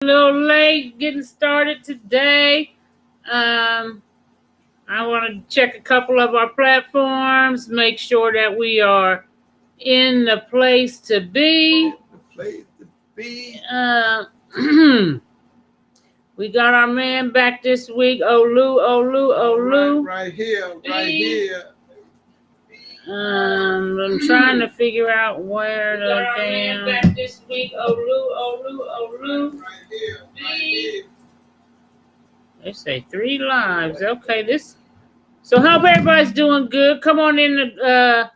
A little late getting started today. Um, I want to check a couple of our platforms, make sure that we are in the place to be. Uh, we got our man back this week, Olu. Right here. I'm trying to figure out where the damn. Back this week, Olu. Right here. They say 3 lives. Okay, this. So hope everybody's doing good. Come on in the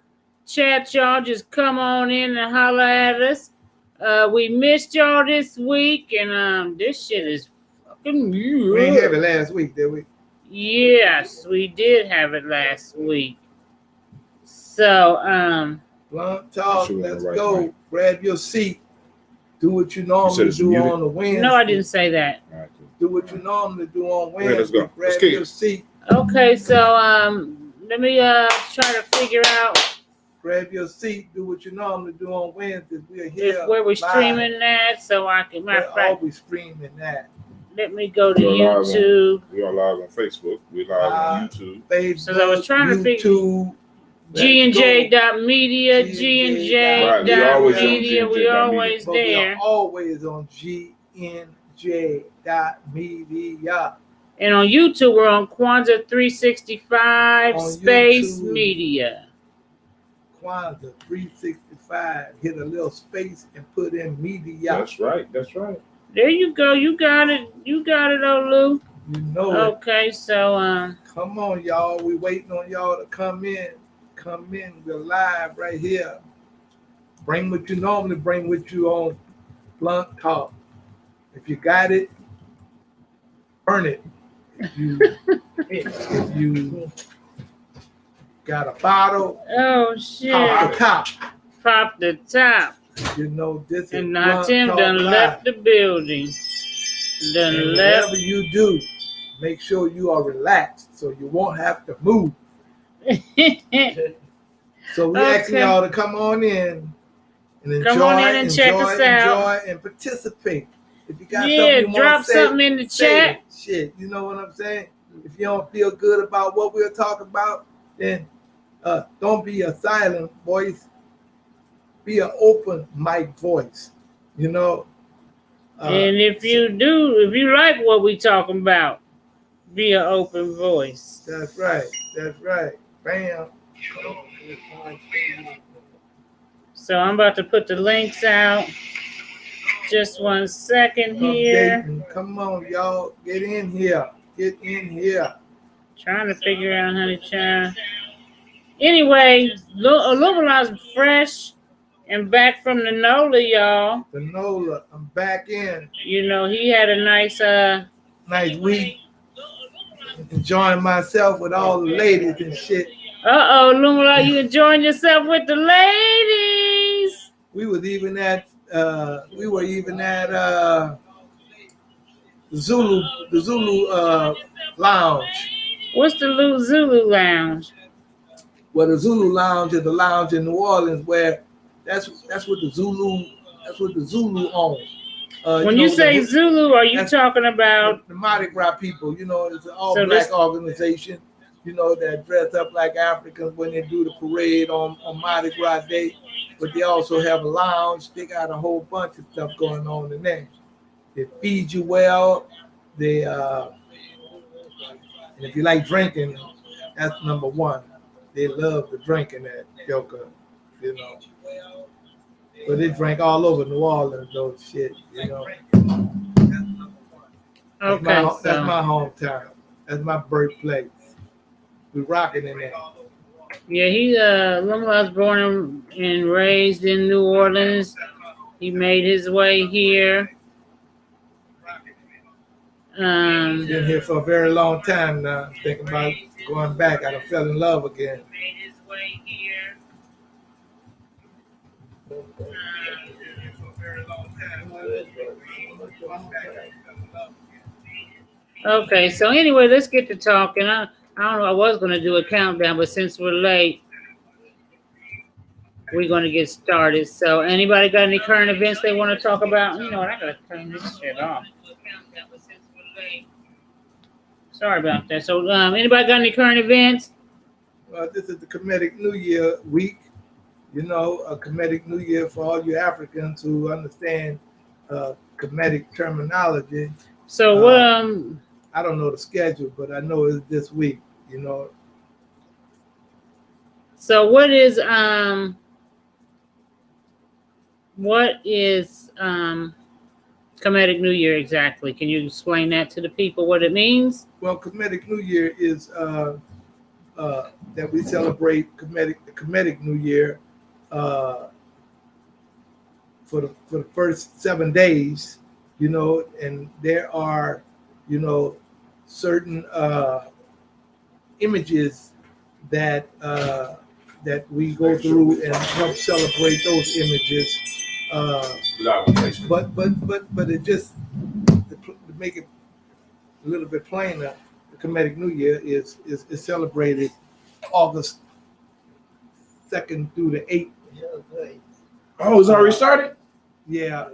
chat, y'all. Just come on in and holler at us. We missed y'all this week, and this shit is fucking. We didn't have it last week, did we? Yes, we did have it last week. So Blunt talk. Let's go. Mic. Grab your seat. Do what you normally do on the Wednesday. No, I didn't say that. Do what you normally do on Wednesday. Let's go. Grab your seat. Okay, so let me try to figure out. Grab your seat. Do what you normally do on Wednesdays. We're here. Where we're streaming that, so I can. We're always streaming that. Let me go to YouTube. We are live on Facebook. We're live on YouTube. Facebook, so I was trying to figure. G&J.media, G&J.media. We always there. We are always on G&J.media. And on YouTube, we're on Kwanzaa 365 Space YouTube, Media. Kwanzaa 365. Hit a little space and put in media. That's right. There you go. You got it, Olu. You know it. Okay, so come on, y'all. We waiting on y'all to come in. Come in. We're live right here. Bring what you normally bring with you on Blunt Talk. If you got it, burn it. If you got a bottle, oh shit, pop the top. You know this is. And now Tim done left the building. Whatever you do, make sure you are relaxed so you won't have to move. So we're asking y'all to come on in and enjoy, check us out. And participate. If you got something you drop something in the chat. Shit, you know what I'm saying? If you don't feel good about what we're talking about, then don't be a silent voice. Be an open mic voice. You know. And if you like what we talking about, be an open voice. That's right. Bam. So I'm about to put the links out. Just 1 second here. Come on, y'all. Get in here. Trying to figure out how to chat. Anyway, Illuminati's fresh and back from the NOLA, y'all. The NOLA. I'm back in. You know, he had a nice week. Enjoying myself with all the ladies and shit. Illuminati, you enjoying yourself with the ladies? We were even at the Zulu lounge. What's the Zulu lounge? Well, the Zulu lounge is the lounge in New Orleans where that's what the Zulu own. When you say Zulu, are you talking about the Mardi Gras people? You know, it's an all-black organization. You know, that dress up like Africans when they do the parade on Mardi Gras Day. But they also have a lounge. They got a whole bunch of stuff going on in there. They feed you well. They and if you like drinking, that's number one. They love the drinking at Yoka, you know. But they drink all over New Orleans, those shit, you know. Okay, that's my hometown. That's my birthplace. We rocking in there. Yeah, he was born and raised in New Orleans. He made his way here. Been here for a very long time now. Thinking about going back. I fell in love again. Made his way here. Okay, so anyway, let's get to talking. I don't know. I was going to do a countdown, but since we're late, we're going to get started. So anybody got any current events they want to talk about? You know what? I got to turn this shit off. Sorry about that. So anybody got any current events? This is the Kemetic New Year week. You know, a Kemetic New Year for all you Africans who understand Kemetic terminology. So what? I don't know the schedule, but I know it's this week. You know. So what is Kemetic New Year exactly? Can you explain that to the people what it means? Well, Kemetic New Year is that we celebrate the Kemetic New Year for the first 7 days, you know, and there are, you know, certain images that that we go through and help celebrate those images. But it just to make it a little bit plainer, the Kemetic New Year is celebrated August 2nd through the 8th. Oh, it's already started? Yeah.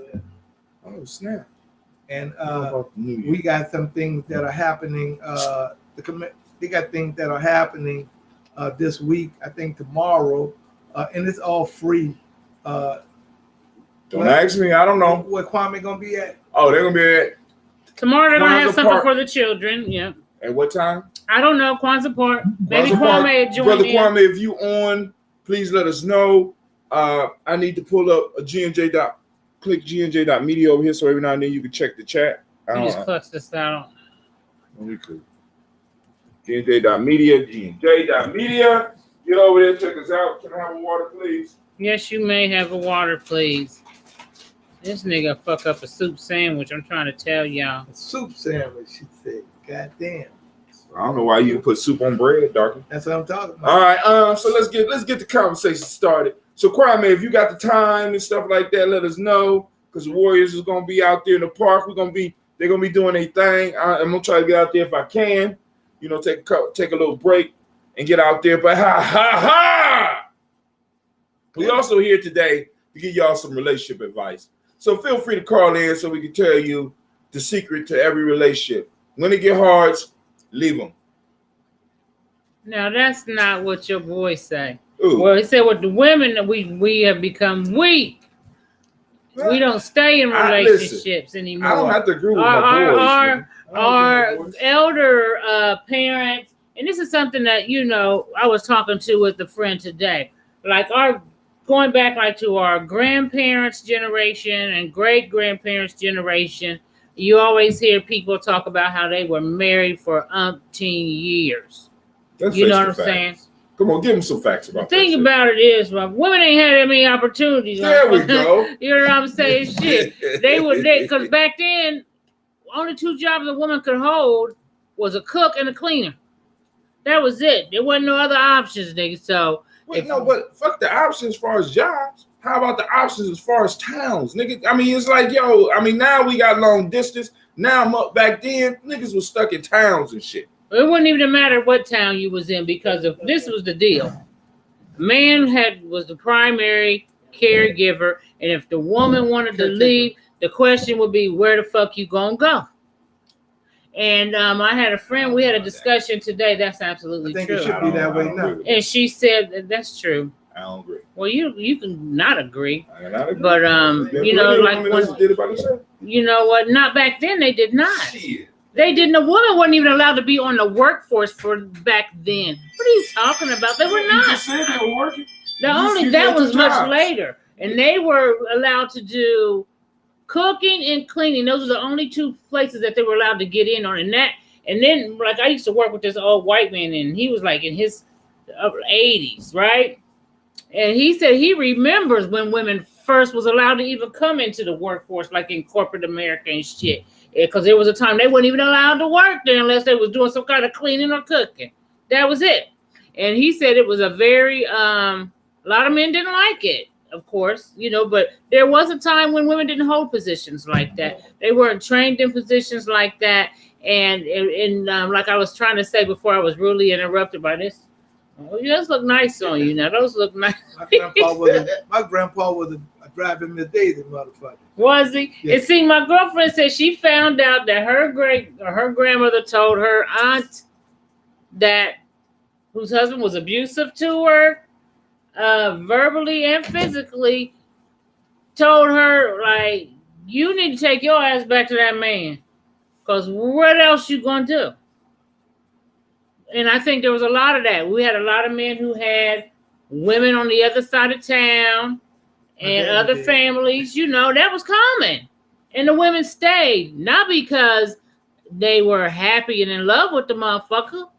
Oh, snap. And we got some things that are happening. They got things that are happening this week, I think tomorrow, and it's all free. Don't ask me, I don't know. Where Kwame gonna be at? Oh, they're gonna be at Tomorrow they're gonna have Kwanzaa something Park. for the children. Yeah. at what time? I don't know. Kwanzaa Park. Maybe Kwanzaa Park. Kwame join Brother in. Kwame, if you on, please let us know. I need to pull up a click GNJ.media over here so every now and then you can check the chat. You just clutched this out. We could. GNJ.media. Get over there, check us out. Can I have a water, please? Yes, you may have a water, please. This nigga fuck up a soup sandwich. I'm trying to tell y'all. A soup sandwich, she said. God damn. I don't know why you put soup on bread, Darky. That's what I'm talking about. All right, so let's get the conversation started. So Kwame, if you got the time and stuff like that, let us know. Because the Warriors is gonna be out there in the park. They're gonna be doing their thing. I'm gonna try to get out there if I can. You know, take a little break and get out there. But we also here today to give y'all some relationship advice. So feel free to call in so we can tell you the secret to every relationship. When it get hard, leave them. Now that's not what your boy say. Ooh. Well, he said with the women that we have become weak. Well, We don't stay in relationships anymore. I don't have to agree with my boys. Our elder parents, and this is something that, you know, I was talking to with a friend today. Like going back like to our grandparents' generation and great grandparents' generation, you always hear people talk about how they were married for umpteen years. Let's You face know the what I'm facts. saying? Come on, give them some facts The about thing that. about it is, well, women ain't had that many opportunities. There we go. You know what I'm saying? Shit. Because back then, only two jobs a woman could hold was a cook and a cleaner. That was it. There wasn't no other options, nigga. So, Wait, no, but fuck the options as far as jobs. How about the options as far as towns, nigga? I mean, it's like, now we got long distance. Now, back then, niggas was stuck in towns and shit. it wouldn't even matter what town you was in, because if this was the deal. Man was the primary caregiver, and if the woman wanted to leave, the question would be, where the fuck you gonna go? And I had a friend, we had a discussion today. That's absolutely I think true. it should be that way now. And she said that's true. I don't agree. Well, you can not agree, I cannot agree. but you know, like when, did it by themselves. you know what? Not back then. They did not. Shit. They didn't. A woman wasn't even allowed to be on the workforce for back then. What are you talking about? They were You not. just said they were working. That got was two much jobs. later, and they were allowed to do cooking and cleaning. Those were the only two places that they were allowed to get in on. And then like I used to work with this old white man, and he was like in his 80s, right? And he said he remembers when women first was allowed to even come into the workforce, like in corporate America and shit. Because there was a time they weren't even allowed to work there unless they was doing some kind of cleaning or cooking. That was it. And he said it was a very, a lot of men didn't like it, of course, you know, but there was a time when women didn't hold positions like that. They weren't trained in positions like that. And like I was trying to say before I was rudely interrupted by this Oh, yeah, those look nice on you. Now those look nice. My grandpa was a driving Miss Daisy motherfucker. Was he? Yeah. And see, my girlfriend said she found out that her grandmother told her aunt that whose husband was abusive to her, verbally and physically, told her like, you need to take your ass back to that man, because what else you gonna do? And I think there was a lot of that. We had a lot of men who had women on the other side of town and other families, that was common. And the women stayed, not because they were happy and in love with the motherfucker.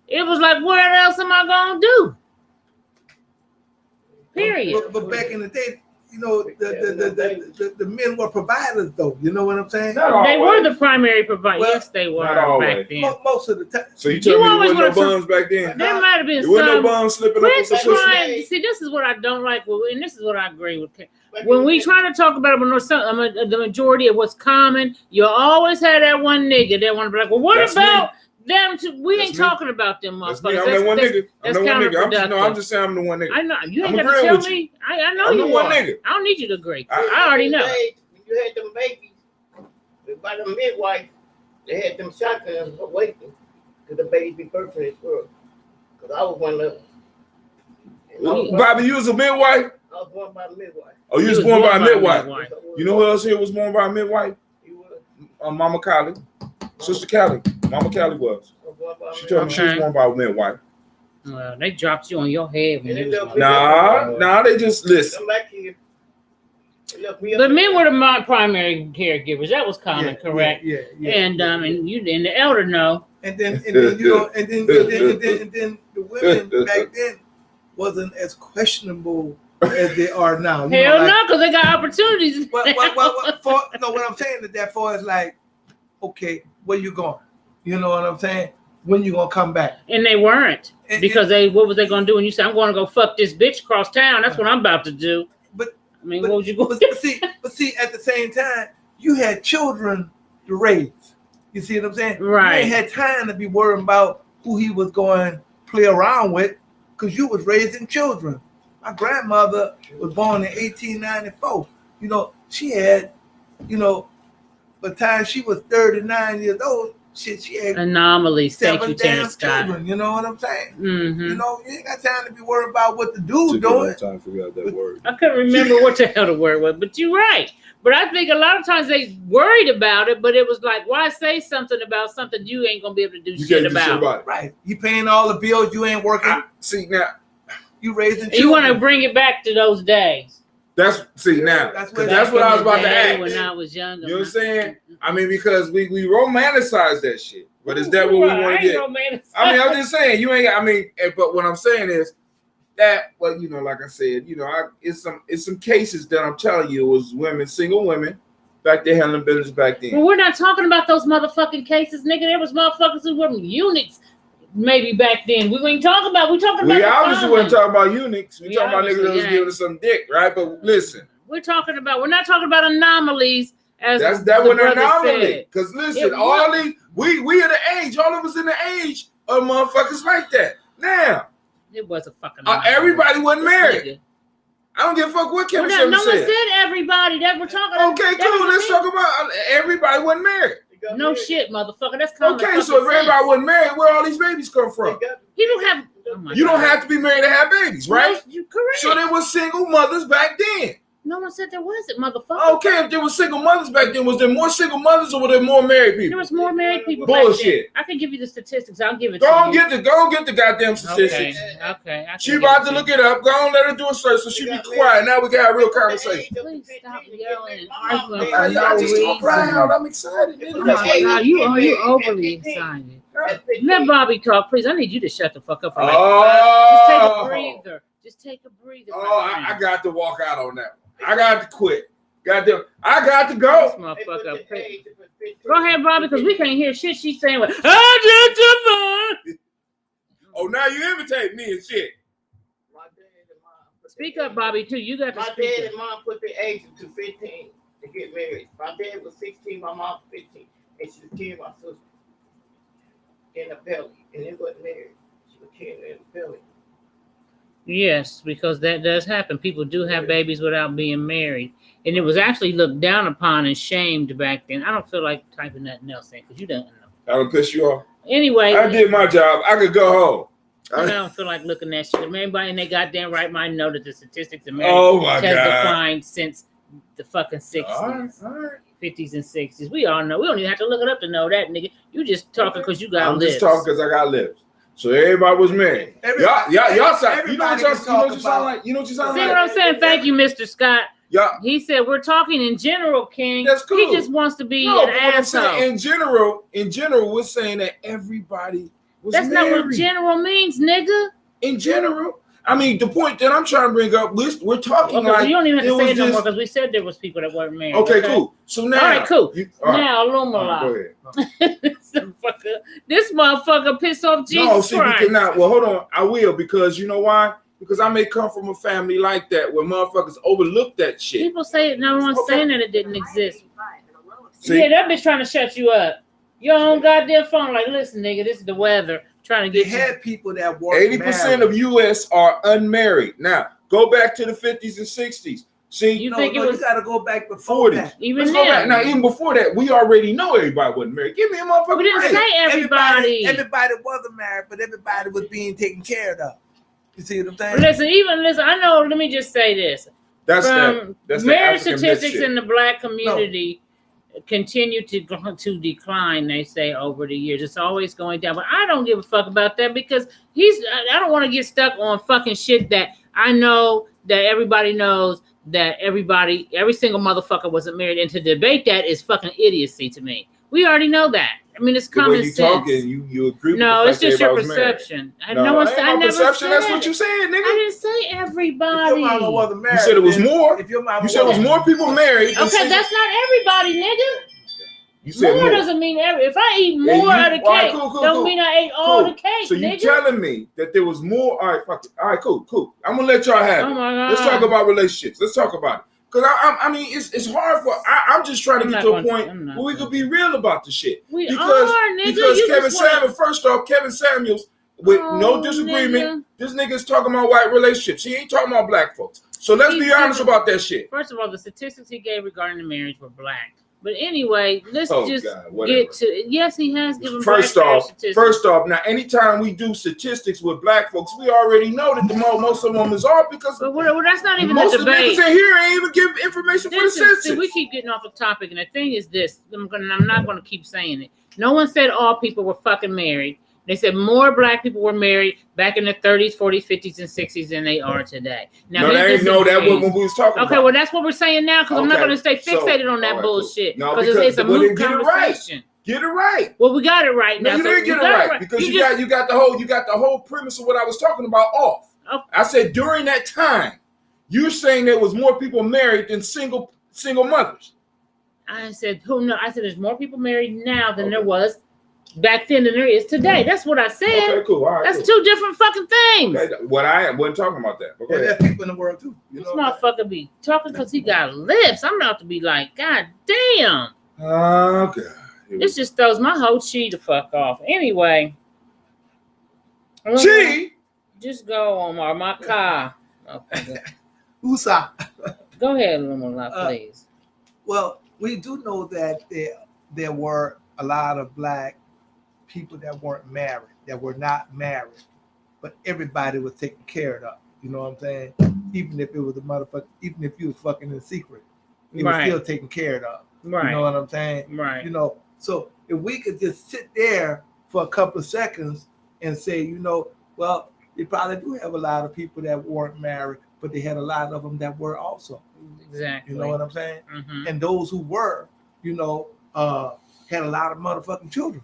It was like, what else am I gonna do? Period. But back in the day, the men were providers, though. You know what I'm saying? They were the primary provider. Well, yes, they were back then. Most of the time. So you tell me there wasn't no wanted bums back then? There might have been There wasn't no some. bums slipping up with Quit some trying. See, this is what I don't like, and this is what I agree with. When we try to talk about the majority of what's common, you always have that one nigga that want to be like, well, what That's about them? We That's ain't me. talking about them That's me. motherfuckers. I'm that one nigga. That's I'm that one nigga. counterproductive. I'm just saying I'm the one nigga. I know you ain't I'm got to agreeing tell with me. I know I'm you the one are. nigga. I don't need you to agree. I already know. When you had them babies, by the midwife, they had them shotguns waiting to the babies be birthed in this world. Because I was one of them. Bobby, you was a midwife? I was born by a midwife. Oh, you was born by a midwife. You know who else here was born by a midwife? Mama Callie. Sister Callie. Mama Callie was. She told me she was born by a midwife. Well, they dropped you on your head when you was Nah, they just listen. Come back here. The men were the primary caregivers. That was common, correct? Yeah. And and the elder know. And then the women back then wasn't as questionable as they are now. Hell no, because they got opportunities. What I'm saying is that far as like, okay, where you going? You know what I'm saying? When you gonna come back? And they weren't, because what was they gonna do? And you said, I'm gonna go fuck this bitch across town. That's what I'm about to do. But I mean, what would you go? But see, at the same time, you had children to raise. You see what I'm saying? Right. You ain't had time to be worrying about who he was going to play around with, because you was raising children. My grandmother was born in 1894. She had, by the time she was 39 years old, she had anomalies. Thank you, 7 Terrence damn Scott. children. You know what I'm saying? Mm-hmm. You ain't got time to be worried about what the dude Took a long doing. time to figure out that word. I couldn't remember what the hell the word was, but you're right. But I think a lot of times they worried about it, but it was like, why say something about something you ain't gonna be able to do shit about? It. Right. You paying all the bills, you ain't working. See now, you raising children. You want to bring it back to those days. That's what I was about to ask. When I was younger. You know what I'm saying? I mean, because we romanticize that shit. But is that what we want to get? I mean, I'm just saying, you ain't. But what I'm saying is that, well, like I said, it's some cases that I'm telling you, it was women, single women, back there handling business back then. Well, we're not talking about those motherfucking cases, nigga. There was motherfuckers who were eunuchs maybe back then. We ain't talking about. We obviously weren't talking about eunuchs. We talking about niggas that was giving us some dick, right? But listen, we're not talking about anomalies. That was an anomaly. Because listen, all these we are the age. All of us in the age of motherfuckers like that. Now, it was a fucking. Everybody wasn't married. I don't give a fuck what Kevin said. No one said everybody. That we're talking. Okay, cool. Let's talk about everybody wasn't married. No shit, motherfucker. That's common. Okay, so if everybody wasn't married, where all these babies come from? People have. You don't have to be married to have babies, right? You correct. So there was single mothers back then. No one said there wasn't, motherfucker. Okay, if there was single mothers back then, was there more single mothers or were there more married people? There was more married people. Bullshit. I can give you the statistics. I'll give it to you. Go on, get the goddamn statistics. Okay. She about to look it up. Go on, let her do a search so she be quiet. Now we got a real conversation. Please stop yelling and arguing. I just talk loud. I'm excited. Oh my God, you overly excited. Let Bobby talk, please. I need you to shut the fuck up. Just take a breather. Just take a breather. I got to walk out on that one. I got to quit. I got to go. This motherfucker. Go ahead, Bobby, because we can't hear shit she's saying. Oh, now you imitate me and shit. Speak up, Bobby, too. You got to my speak dad up. and mom put their age to 15 to get married. My dad was 16, my mom 15, and she was carrying my sister in the belly, and they wasn't married. She was carrying her in the belly. Yes, because that does happen. People do have babies without being married. And it was actually looked down upon and shamed back then. I don't feel like typing nothing else in because you don't know. I don't piss you off. Anyway, I did my job. I could go home. I don't feel like looking at shit. Everybody in their goddamn right mind know that the statistics in marriage Oh my has God. declined since the fucking 60s, All right. 50s, and 60s. We all know. We don't even have to look it up to know that, nigga. You just talking because you got I'm lips. just talking because I got lips. So everybody was married. Y'all sound. You know what you sound like? You know what you sound See like? what I'm saying? Thank you, Mr. Scott. Yeah. He said we're talking in general, King. That's cool. He just wants to be No, an but what I'm asshole. saying in general, we're saying that everybody was That's married. not what general means, nigga. In general, I mean, the point that I'm trying to bring up, we're talking Okay, like so you don't even have to it say was it no more just- because we said there was people that weren't married. Okay, cool. So now, All right, cool. all right. Now, All right, go Lumala. ahead. This motherfucker pissed off Jesus No, see, we Christ. cannot. Well, hold on. I will because you know why? Because I may come from a family like that where motherfuckers overlook that shit. People say no one's Okay. saying that it didn't exist. See? Yeah, that bitch trying to shut you up. Your own goddamn phone, like, listen, nigga, this is the weather. Trying to They get you. had people that were 80% of U.S. are unmarried. Now, go back to the 50s and 60s. See, You No, think it no, was you got to go back before 40s. that. even Let's go back. then? Now, even before that, we already know everybody wasn't married. Give me a motherfucking We didn't break. say everybody. Everybody wasn't married, but everybody was being taken care of. You see what I'm saying? Listen. I know. Let me just say this: That's from the marriage African myth statistics shit. in the black community continue to decline. They say over the years, it's always going down. But I don't give a fuck about that because I don't want to get stuck on fucking shit that I know that everybody knows that every single motherfucker wasn't married, and to debate that is fucking idiocy to me. We already know that. I mean, it's The way common you sense. talking, you agree with No, the it's fact just that your everybody was married. perception. No, No one ain't said. my I never perception. That's said what you it. said, I nigga. didn't say If your everybody. mama wasn't married, You said it was then- more. If your mama You said it was wasn't- more people married. than Okay, single- that's not everybody, nigga. You said More doesn't mean every. If I eat Yeah, more you- of the cake, all right, cool, don't mean I ate all Cool. the cake, So you nigga. telling me that there was more? All right, fuck it. All right, cool. I'm gonna let y'all have Oh it. my God. Let's talk about relationships. Let's talk about it. Because I mean, it's hard for. I'm just trying to I'm get not to a gonna- point I'm not where we gonna. could be real about the shit. We Because are, nigga. because You Kevin just wanna- Samuels, first off, Kevin Samuels, with no Oh, disagreement, this nigga's talking about white relationships. He ain't talking about black folks. So let's He's be honest different. about that shit. First of all, the statistics he gave regarding the marriage were black. But anyway, let's Oh, just God, whatever. get to. Yes, he has given First black marriage off, statistics. now anytime we do statistics with black folks, we already know that most of them is all because But that's not even most the of the debate. niggas in here ain't even give information for the See, census. we keep getting off the topic, and the thing is this: I'm not gonna keep saying it. No one said all people were fucking married. They said more black people were married back in the 30s, 40s, 50s, and 60s than they are today. Now, No, he that wasn't disagrees. what we was talking Okay, about. well, that's what we're saying now because I'm not Okay, going to stay so, fixated on that all right, cool. bullshit No, because it's a well, moot then get it right. conversation. Get it right. Well, we got it right No, now. you so didn't get it got right because you just- got the whole premise of what I was talking about off. Oh. I said during that time, you're saying there was more people married than single mothers. I said, who knows? I said there's more people married now than there was back then than there is today. That's what I said. Okay, cool. All right, That's cool. two different fucking things. Okay, what I wasn't talking about that. But go And ahead. there's people in the world too. You This know, motherfucker be talking because he got lips. I'm about to be like, God damn. Okay. This just throws my whole chi the fuck off. Anyway. Gee. Just go on my car. Okay. USA. Go ahead, Lumala, please. Well, we do know that there were a lot of black people that weren't married, that were not married, but everybody was taken care of. You know what I'm saying? Even if it was a motherfucker, even if you was fucking in secret, it was Right. still taken care of. Right. You know what I'm saying? Right. You know, so if we could just sit there for a couple of seconds and say, you know, well, they probably do have a lot of people that weren't married, but they had a lot of them that were also. Exactly. You know what I'm saying? Mhm. And those who were, you know, had a lot of motherfucking children.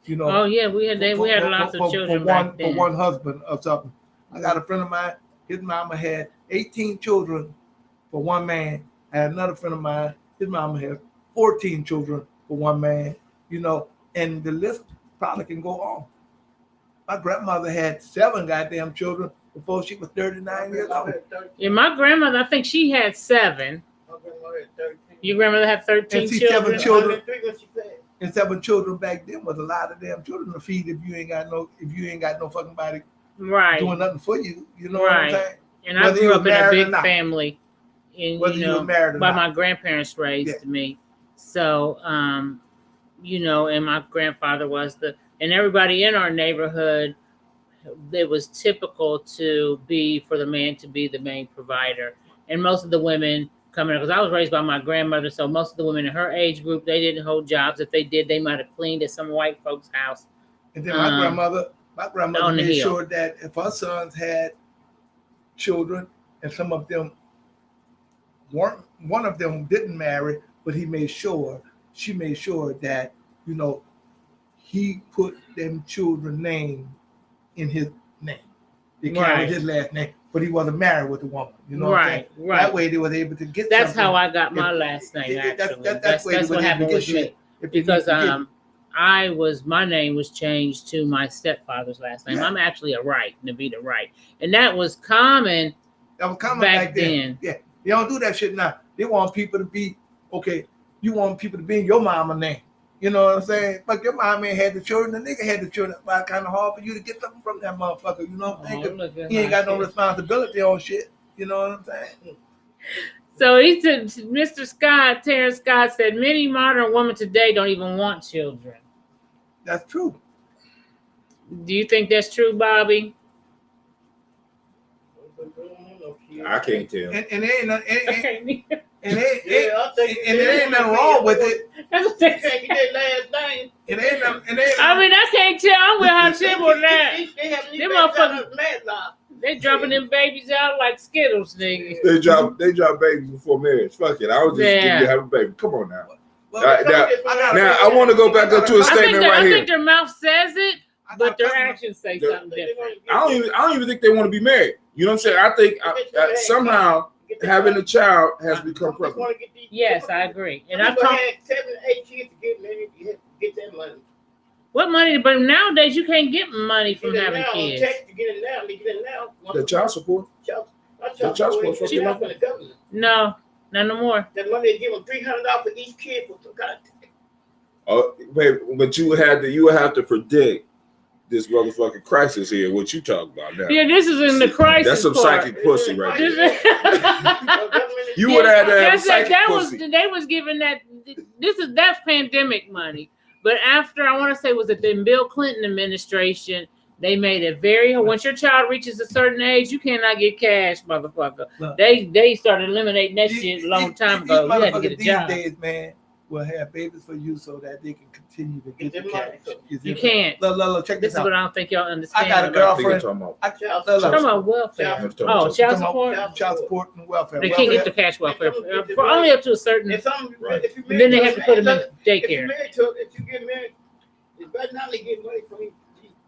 You know. Oh yeah, we had lots of children back then. For one husband or something. I got a friend of mine. His mama had 18 children for one man. I had another friend of mine. His mama had 14 children for one man. You know, and the list probably can go on. My grandmother had 7 goddamn children before she was 39 years old. Yeah, my grandmother, I think she had 7. Your grandmother had 13 And see, children. 7 children. And 7 children back then was a lot of damn children to feed if you ain't got no fucking body Right. doing nothing for you. You know what I'm Right. saying? And I Whether grew you up in a married or big not. family, and Whether you were married or by not. my grandparents raised me. So, and my grandfather was and everybody in our neighborhood, it was typical for the man to be the main provider. And most of the women coming, because I was raised by my grandmother, so most of the women in her age group, they didn't hold jobs. If they did, they might have cleaned at some white folks' house. And then my grandmother on the made hill. sure that if her sons had children and some of them weren't, one of them didn't marry, but she made sure that, he put them children's name in his name. They carried Right. his last name, but he wasn't married with the woman. You know what I'm saying? Right. That way they was able to get That's something. how I got my If- last name, That's actually. way That's they was what able to happened get with shit. me. If they Because need to get my name was changed to my stepfather's last name. Yeah. I'm actually a Wright, Navita Wright. And that was common that was coming back back then. Yeah, they don't do that shit now. They want people to be okay. You want people to be in your mama name. You know what I'm saying? Fuck, your mama ain't had the children. The nigga had the children. It's kind of hard for you to get something from that motherfucker. You know what I'm saying? 'Cause look at he ain't my got no shit. responsibility on shit. You know what I'm saying? So he said, Mr. Scott, Terrence Scott said, many modern women today don't even want children. That's true. Do you think that's true, Bobby? I can't tell. And there ain't nothing, Okay. and there Yeah, I think ain't nothing wrong with it. That's what You they can't get that last name. It ain't nothing. It ain't. I mean, I can't tell. I'm with how simple that. They have Them motherfuckers- motherfuckers. They dropping them babies out like Skittles, nigga. They drop babies before marriage. Fuck it. I was just Yeah. give you have a baby. Come on now. well, Now I want to go back up to a statement right I here. think their mouth says it, I got but their personal- actions say The- something different. I don't even think they want to be married. You know what I'm saying? I think somehow having a child has become prevalent. Yes, I agree. And And I've talked. had 7, 8 years to get married. You have to get that money. What money? But nowadays you can't get money from Get it having now, kids. Text to get it now. They get it now. The child support. The child support from fucking the government. No, not no more. That money they give them $300 for each kid for some kind of. Oh, wait, but you would have to predict this motherfucking crisis here. What you talking about now? Yeah, this is in the crisis. That's some part. psychic pussy right This there. is- You would have to have psychic that pussy. they was giving that. That's pandemic money. But after I want to say was it the Bill Clinton administration, they made it very. Once your child reaches a certain age, you cannot get cash, motherfucker. Look. They started eliminating that shit a long time ago. You had to get a these job. days, man, will have babies for you so that they can continue to get the Get cash. their money. You can't. Look, check This this is what out. I don't think y'all understand. I got a about- I think I'm girlfriend. talking about. Look, Talking about welfare. I'm talking Oh, about- child support. Child support and welfare. They can't get the cash welfare for only up to a certain. If some, Right. if you Then they have to put them in If you daycare. married to, if you get married, it's better not to get money from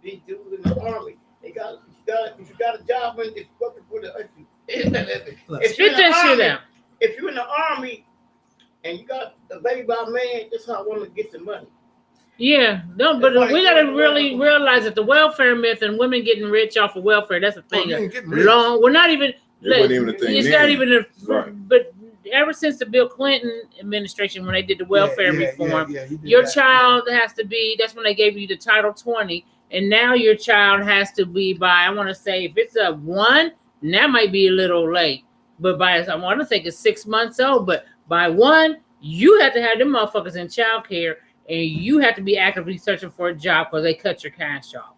these dudes in the army. If you got a job and it's working for the Look. if you're Spit in the that shit army, out. if you're in the army and you got a baby by a man, that's how a woman gets the money. Yeah, no, but we gotta really realize that the welfare myth and women getting rich off of welfare, that's a Oh, thing. you ain't getting rich. Long, we're not even. It wasn't even a thing It's then. not even a. Right. But ever since the Bill Clinton administration, when they did the welfare reform, he did your that. child has to be. That's when they gave you the Title 20, and now your child has to be by. I want to say if it's a 1, that might be a little late, but by I want to think it's 6 months old. But by 1, you have to have them motherfuckers in child care. And you have to be actively searching for a job because they cut your cash off.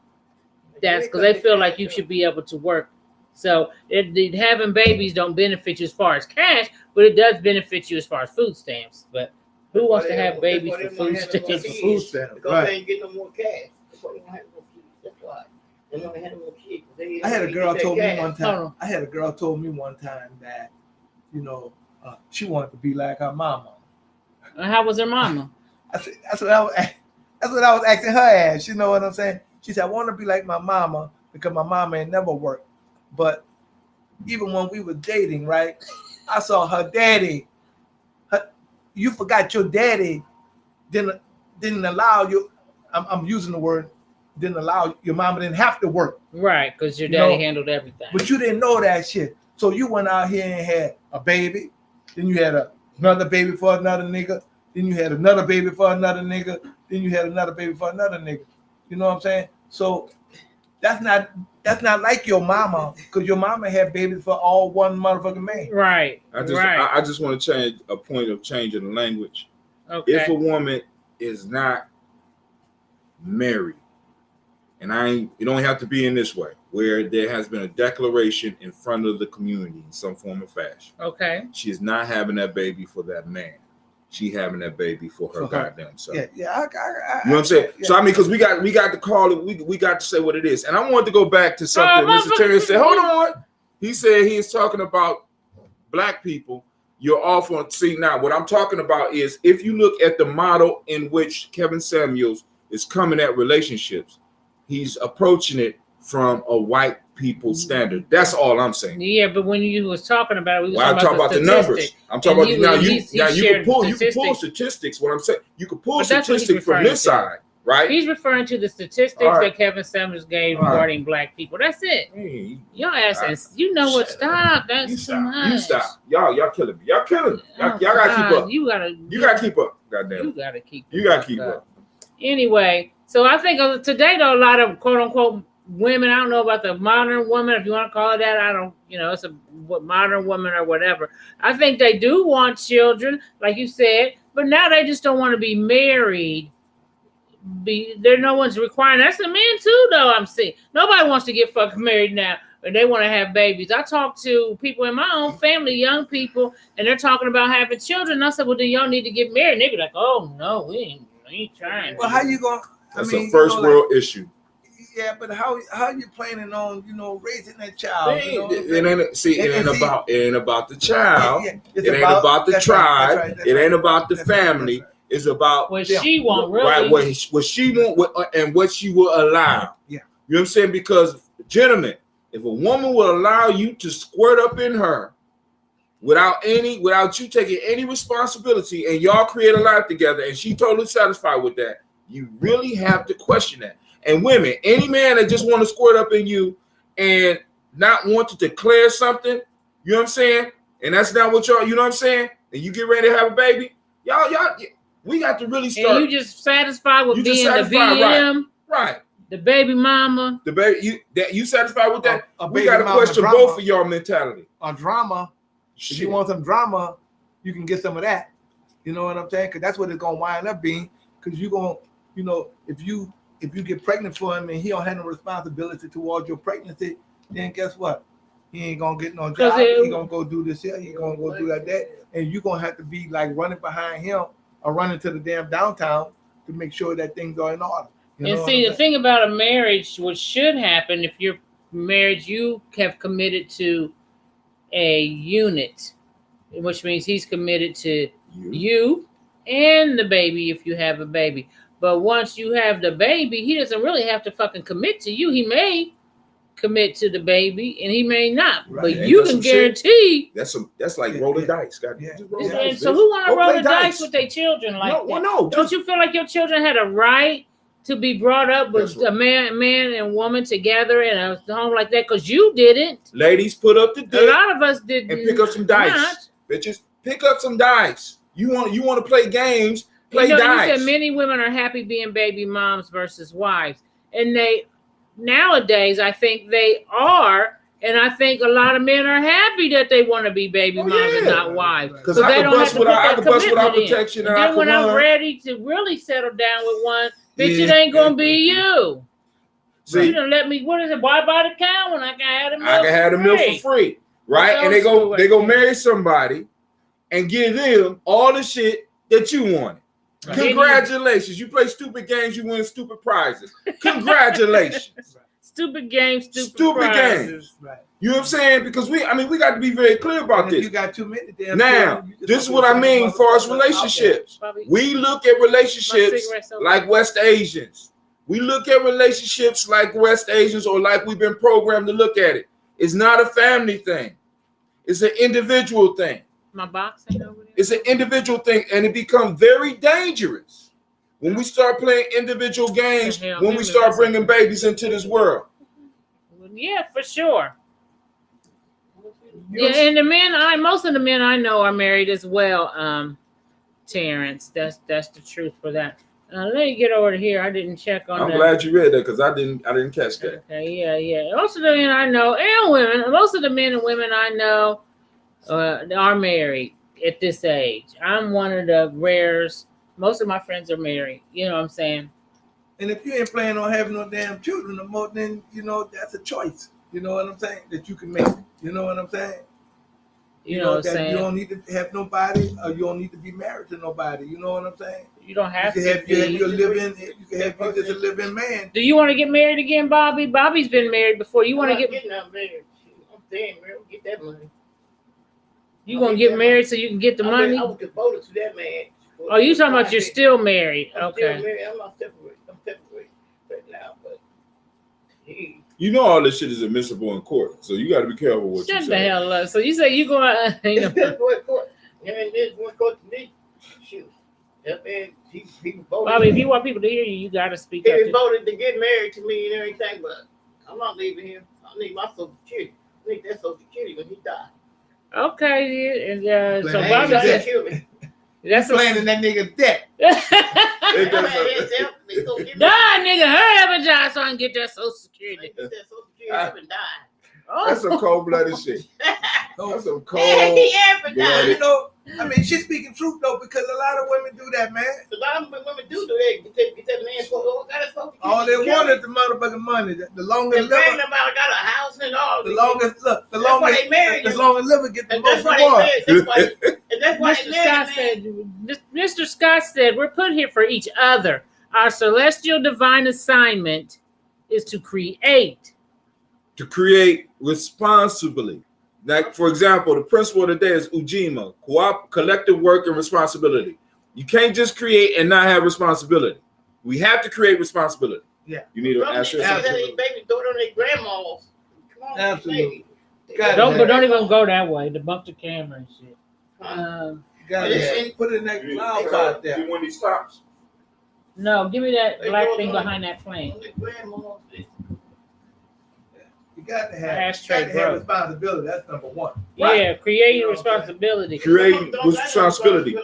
That's because they feel like you should be able to work. So having babies don't benefit you as far as cash, but it does benefit you as far as food stamps. But who wants to have babies for food stamps? Food stamps, Because right. they ain't getting no more cash. That's why they don't have no kids. That's why. They don't have no more kids. I had a girl told me one Hold time. on. I had a girl told me one time that, she wanted to be like her mama. How was her mama? That's what I was asking her ass. You know what I'm saying? She said, I want to be like my mama because my mama ain't never worked. But even when we were dating, right, I saw her daddy. You forgot your daddy didn't allow you. I'm using the word didn't allow your mama didn't have to work. Right, because your You daddy know, handled everything. But you didn't know that shit. So you went out here and had a baby. Then you had another baby for another nigga. Then you had another baby for another nigga. Then you had another baby for another nigga. You know what I'm saying? So that's not like your mama, because your mama had babies for all one motherfucking man. Right. I just want to change a point of changing the language. Okay. If a woman is not married, and it don't have to be in this way, where there has been a declaration in front of the community in some form or fashion. Okay. She is not having that baby for that man. She having that baby for her goddamn self. Yeah. You know what I'm saying? Yeah. So I mean, because we got to call it. We got to say what it is. And I wanted to go back to something Mr. Terry said. Hold on. He said he is talking about black people. You're off on. See, now what I'm talking about is if you look at the model in which Kevin Samuels is coming at relationships, he's approaching it from a white people standard. That's all I'm saying. Yeah, but when you was talking about it, we was I'm talking about the numbers. I'm talking about now. You can pull statistics. What I'm saying, you can pull statistics from this side, right? He's referring to the statistics that Kevin Samuels gave regarding black people. That's it. Hey, Your ass, you know what? Stop. That's too much. You stop. Y'all killing me. Y'all killing me. Y'all gotta keep up. You gotta keep up. Goddamn. You gotta keep up. Anyway, so I think today though, a lot of quote unquote women, I don't know about the modern woman, if you want to call it that. I don't, it's a modern woman or whatever. I think they do want children, like you said, but now they just don't want to be married. No one's requiring. That's the men too, though. I'm seeing nobody wants to get fucking married now, but they want to have babies. I talk to people in my own family, young people, and they're talking about having children. And I said, well, then y'all need to get married. And they be like, oh no, we ain't trying. Well, how you going? That's a first world issue. Yeah, but how you planning on raising that child? It ain't about the child. It ain't about the tribe. It ain't about the family. It's about what she want, really. Right, what she want and what she will allow. Yeah. You know what I'm saying? Because, gentlemen, if a woman will allow you to squirt up in her without you taking any responsibility and y'all create a life together and she totally satisfied with that, you really have to question that. And women, any man that just want to squirt up in you and not want to declare something, you know what I'm saying? And that's not what y'all, you know what I'm saying? And you get ready to have a baby, y'all, we got to really start. And you just satisfied with being the BM, right? The baby mama, the baby. You satisfied with that? We got to question both of y'all mentality. On drama, if you want some drama, you can get some of that. You know what I'm saying? Because that's what it's gonna wind up being. Because you're gonna, if you get pregnant for him and he don't have no responsibility towards your pregnancy, then guess what? He ain't gonna get no job. He gonna go do this here. He gonna go do that, and you're gonna have to be like running behind him or running to the damn downtown to make sure that things are in order. And see, the thing about a marriage, what should happen if you're married, you have committed to a unit, which means he's committed to you and the baby if you have a baby. But once you have the baby, he doesn't really have to fucking commit to you. He may commit to the baby and he may not. Right. But you can guarantee that's like rolling dice. So who want to roll the dice with their children like that? No. Don't you feel like your children had a right to be brought up with a man and woman together in a home like that? Because you didn't. Ladies, put up the dice. A lot of us didn't. And pick up some dice. Bitches, pick up some dice. You want to play games? Play dice. You said many women are happy being baby moms versus wives, and nowadays I think they are, and I think a lot of men are happy that they want to be baby moms and not wives, because they don't have to put that commitment in. And then when I'm ready to really settle down with one, bitch, it ain't gonna be you. See, you don't let me. What is it? Why buy the cow when I can have the milk? I can have the milk for free, right? And they go marry somebody and give them all the shit that you wanted. Congratulations. You play stupid games, you win stupid prizes. Congratulations. Stupid games, stupid games. Right. You know what I'm saying? Because we got to be very clear about this. You got too many damn now, this is what I mean as far as relationships. We look at relationships like West Asians. We look at relationships like West Asians or like we've been programmed to look at it. It's not a family thing. It's an individual thing. My box ain't over there. It's an individual thing, and it becomes very dangerous when we start playing individual games, when we start bringing babies into this world. Yeah, for sure. Yeah, and the men, most of the men I know are married as well. Terrence, that's the truth for that. Let me get over here. I didn't check on I'm that. glad you read that because I didn't catch that. Okay, yeah. Most of the men I know, and women, most of the men and women I know are married at this age. I'm one of the rares. Most of my friends are married. You know what I'm saying? And if you ain't planning on having no damn children no more, then you know that's a choice. You know what I'm saying? That you can make. You know what I'm saying? You know what I'm that saying? you don't need to have nobody, or you don't need to be married to nobody. You know what I'm saying? You don't have you to. can have your living. You can have you just a living man. Do you want to get married again, Bobby? Bobby's been married before. You want to get? Not married. I'm saying, man, get that money. You gonna get married so you can get the money? I was devoted to that man. Oh, you talking about you're still married? I'm Okay. still married. I'm not separated. I'm separated right now, but he. You know all this shit is admissible in court, so you got to be careful what you Shut say. the hell up. So you say you going? You know, That's what court. And this one court to me. Shoot. That man, he voted. Bobby, if you want people to hear you, you got to speak up. He voted to get married to me and everything, but I'm not leaving him. I need my Social Security. I need that Social Security when he died. Okay, and But so I Bobby ain't said kill me. that's Planning that nigga's death. It does- Die, nigga, hurry up and die so I can get that Social Security. Oh, That's some cold-blooded shit. That's some cold. You know, I mean, she's speaking truth though, because a lot of women do that, man. A lot of women do that. Get that man for All they want is the motherfucking money. The longer And bragging liver, about got a house and all. the longest look, the That's why longest, they married the you. longer liver get the And that's most why they reward. married. That's why Mr. they Scott married. said, Mr. Scott said, we're put here for each other. Our celestial divine assignment is to create. To create responsibly. Like, for example, the principle of the day is Ujima, collective work and responsibility. You can't just create and not have responsibility. We have to create responsibility. Yeah. You need to ask yourself. Baby throw it on their grandmas. Come on, Absolutely. baby. Don't even go that way. Debunk the camera and shit. You gotta put it in that cloud out there. When he stops. No, give me that They black go thing on- behind that plane. on their grandmas. You got to have, Ashtray broke. responsibility. That's number one. Yeah, creating You know what I'm saying? responsibility. Creating Don't got no responsibility.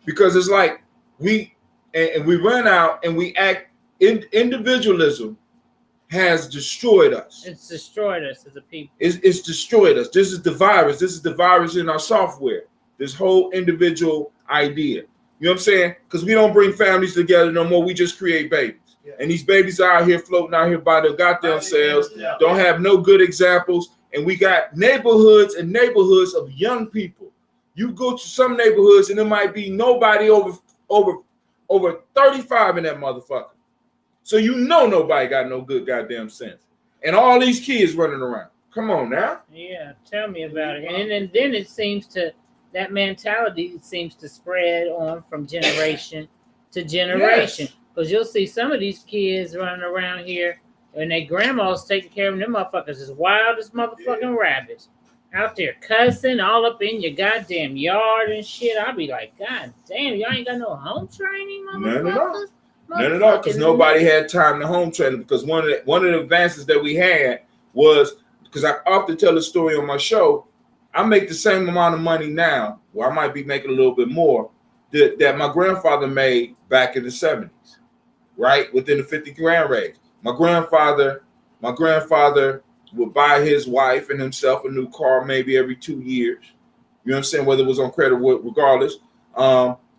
Because it's like we run out and we act individualism has destroyed us. It's destroyed us as a people. It's destroyed us. This is the virus. This is the virus in our software. This whole individual idea. You know what I'm saying? Because we don't bring families together no more. We just create babies. Yeah. And these babies are out here floating out here by their goddamn selves. Don't have no good examples. And we got neighborhoods and neighborhoods of young people. You go to some neighborhoods and there might be nobody over 35 in that motherfucker. So you know nobody got no good goddamn sense. And all these kids running around. Come on now. Yeah, tell me about it. And then it seems to, that mentality seems to spread on from generation to generation. Because you'll see some of these kids running around here and their grandma's taking care of them motherfuckers as wild as motherfucking rabbits. Out there cussing all up in your goddamn yard and shit. I'll be like, God damn, y'all ain't got no home training, motherfuckers? None at all. None at all, because nobody had time to home train them. Because one of the advances that we had was, because I often tell the story on my show, I make the same amount of money now, or I might be making a little bit more, that my grandfather made back in the 70s, right? Within the 50 grand range. My grandfather would buy his wife and himself a new car maybe every 2 years. You know what I'm saying? Whether it was on credit or regardless.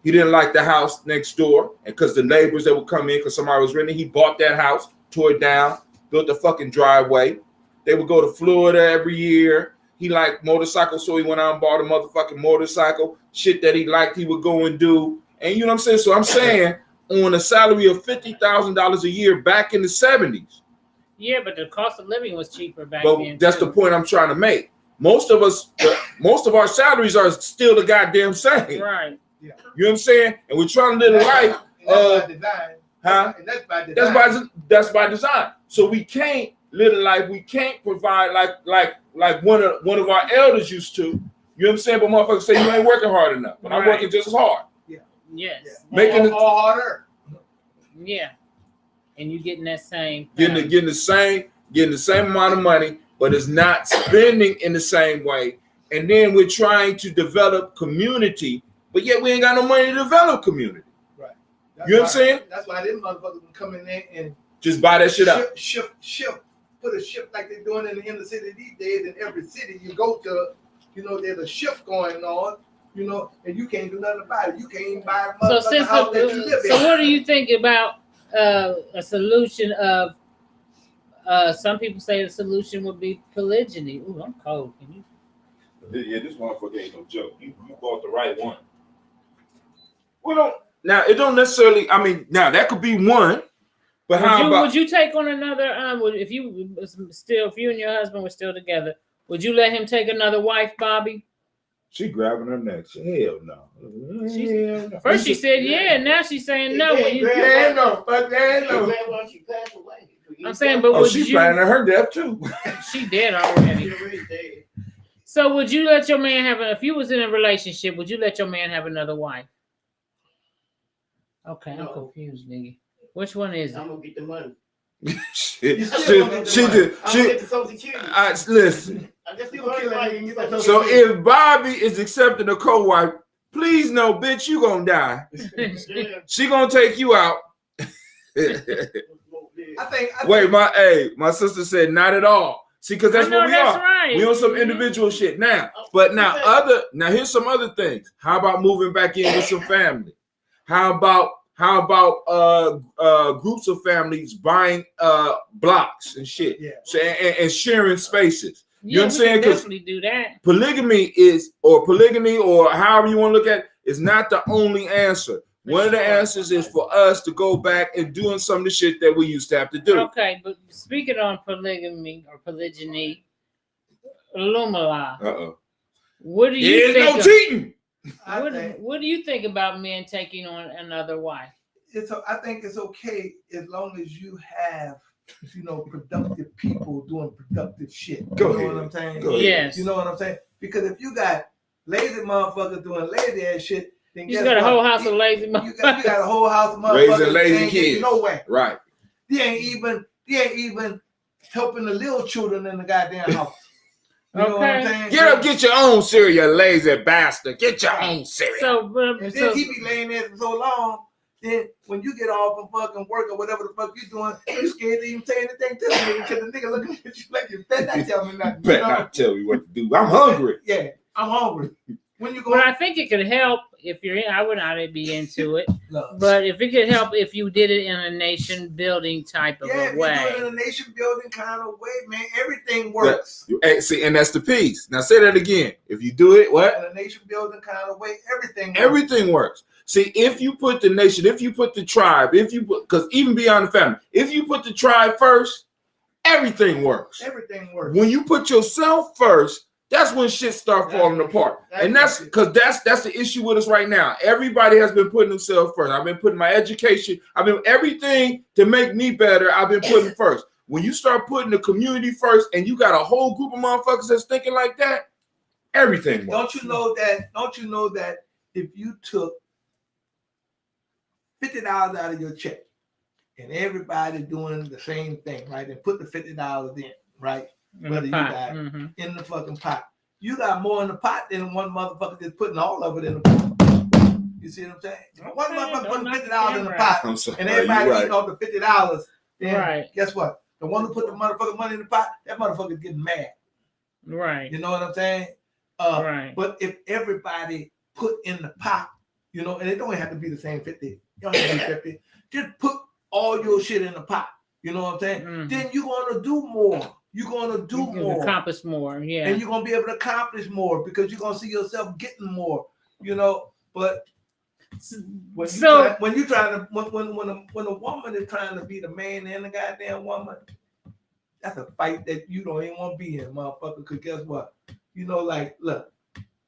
He didn't like the house next door, and because the neighbors that would come in, because somebody was renting, he bought that house, tore it down, built a fucking driveway. They would go to Florida every year. He liked motorcycles, so he went out and bought a motherfucking motorcycle. Shit that he liked, he would go and do. And you know what I'm saying? So I'm saying on a salary of $50,000 a year back in the 70s. Yeah, but the cost of living was cheaper back But then. that's too. the point I'm trying to make. Most of our salaries are still the goddamn same. Right. You know what I'm saying? And we're trying to live a life. That's by design. Huh? And that's by design. That's by design. So we can't live a life. We can't provide like one of our elders used to. You know what I'm saying? But motherfuckers say you ain't working hard enough. But I'm Right. working just as hard. Yes. Making Or harder. Yeah. And you getting that same getting thing. the same amount of money, but it's not spending in the same way. And then we're trying to develop community, but yet we ain't got no money to develop community. You know what I'm saying? That's why them motherfuckers can come in there and Just buy that shit up. shift, put a shift like they're doing in the inner city these days. In every city you go to, you know, there's a shift going on, you know, and you can't do nothing about it. You can't even buy a So motherfucking house that you live in. so what do you think about a solution of? Some people say the solution would be polygyny. Ooh, I'm cold. Can you? Yeah, this motherfucker ain't no joke. You bought the right one. We don't now. It don't necessarily. I mean, now that could be one. But would you take on another? If you and your husband were still together, would you let him take another wife, Bobby? She grabbing her neck. Hell no. First she said yeah, now she's saying no. I'm saying, but would she's you? planning her death too. She dead already. So would you let your man have if you was in a relationship, would you let your man have another wife? Okay, No. I'm confused, nigga. Which one is it? I'm gonna get the money. She I'm did. gonna She. get the Social Security. Listen. I just You kill that nigga and get that So Social if Bobby is accepting a co-wife, please know, bitch, you gonna die. She gonna take you out. I think. Wait, my sister said not at all. See, because that's what we are. Right. We on some individual shit now. But now here's some other things. How about moving back in with some family? How about groups of families buying blocks and shit, so, and sharing spaces. You know what I'm saying? Because definitely do that. Polygamy or however you want to look at it is not the only answer. One of the answers is for us to go back and doing some of the shit that we used to have to do. Okay, but speaking on polygamy or polygyny, Lumala, what do you think? No cheating. What do you think about men taking on another wife? I think it's okay as long as you have, you know, productive people doing productive shit. You know what I'm saying? Yes. You know what I'm saying? Because if you got lazy motherfuckers doing lazy ass shit, then you got a whole house of lazy motherfuckers. You got a whole house of motherfuckers raising lazy kids. No way. Right. They ain't even helping the little children in the goddamn house. You know what I'm saying? Get up, get your own cereal, lazy bastard. Get your own cereal. And then he be laying there for so long. Then when you get off from fucking work or whatever the fuck you doing, you scared to even say anything to the nigga because the nigga looking at you like you better not tell me nothing. Better not tell me what to do. I'm hungry. Yeah, I'm hungry. When you go, but I think it could help if you're in. I would not be into it, but if it could help if you did it in a nation building type of a way. Yeah, if you do it in a nation building kind of way, man, everything works. See, and that's the piece. Now say that again. If you do it, what? In a nation building kind of way, everything works. Everything works. See, if you put the nation, if you put the tribe, because even beyond the family, if you put the tribe first, everything works. Everything works. When you put yourself first, that's when shit start falling apart. And that's because that's the issue with us right now. Everybody has been putting themselves first. I've been putting my education, I've been everything to make me better, I've been putting first. When you start putting the community first and you got a whole group of motherfuckers that's thinking like that, everything works. Don't you know that if you took $50 out of your check and everybody doing the same thing, right? And put the $50 in, right? Whether you got in the fucking pot. You got more in the pot than one motherfucker just putting all of it in the pot. You see what I'm saying? One motherfucker putting $50 in the pot and everybody eating off the $50, then guess what? The one who put the motherfucking money in the pot, that motherfucker's getting mad. Right. You know what I'm saying? Right. But if everybody put in the pot, you know, and it don't have to be the same 50. You don't have to be 50. Just put all your shit in the pot. You know what I'm saying? Then you're gonna do more. You're gonna do more. Accomplish more, yeah. And you're gonna be able to accomplish more because you're gonna see yourself getting more. You know, but when a woman is trying to be the man and the goddamn woman, that's a fight that you don't even want to be in, motherfucker. Because guess what? You know, like, look,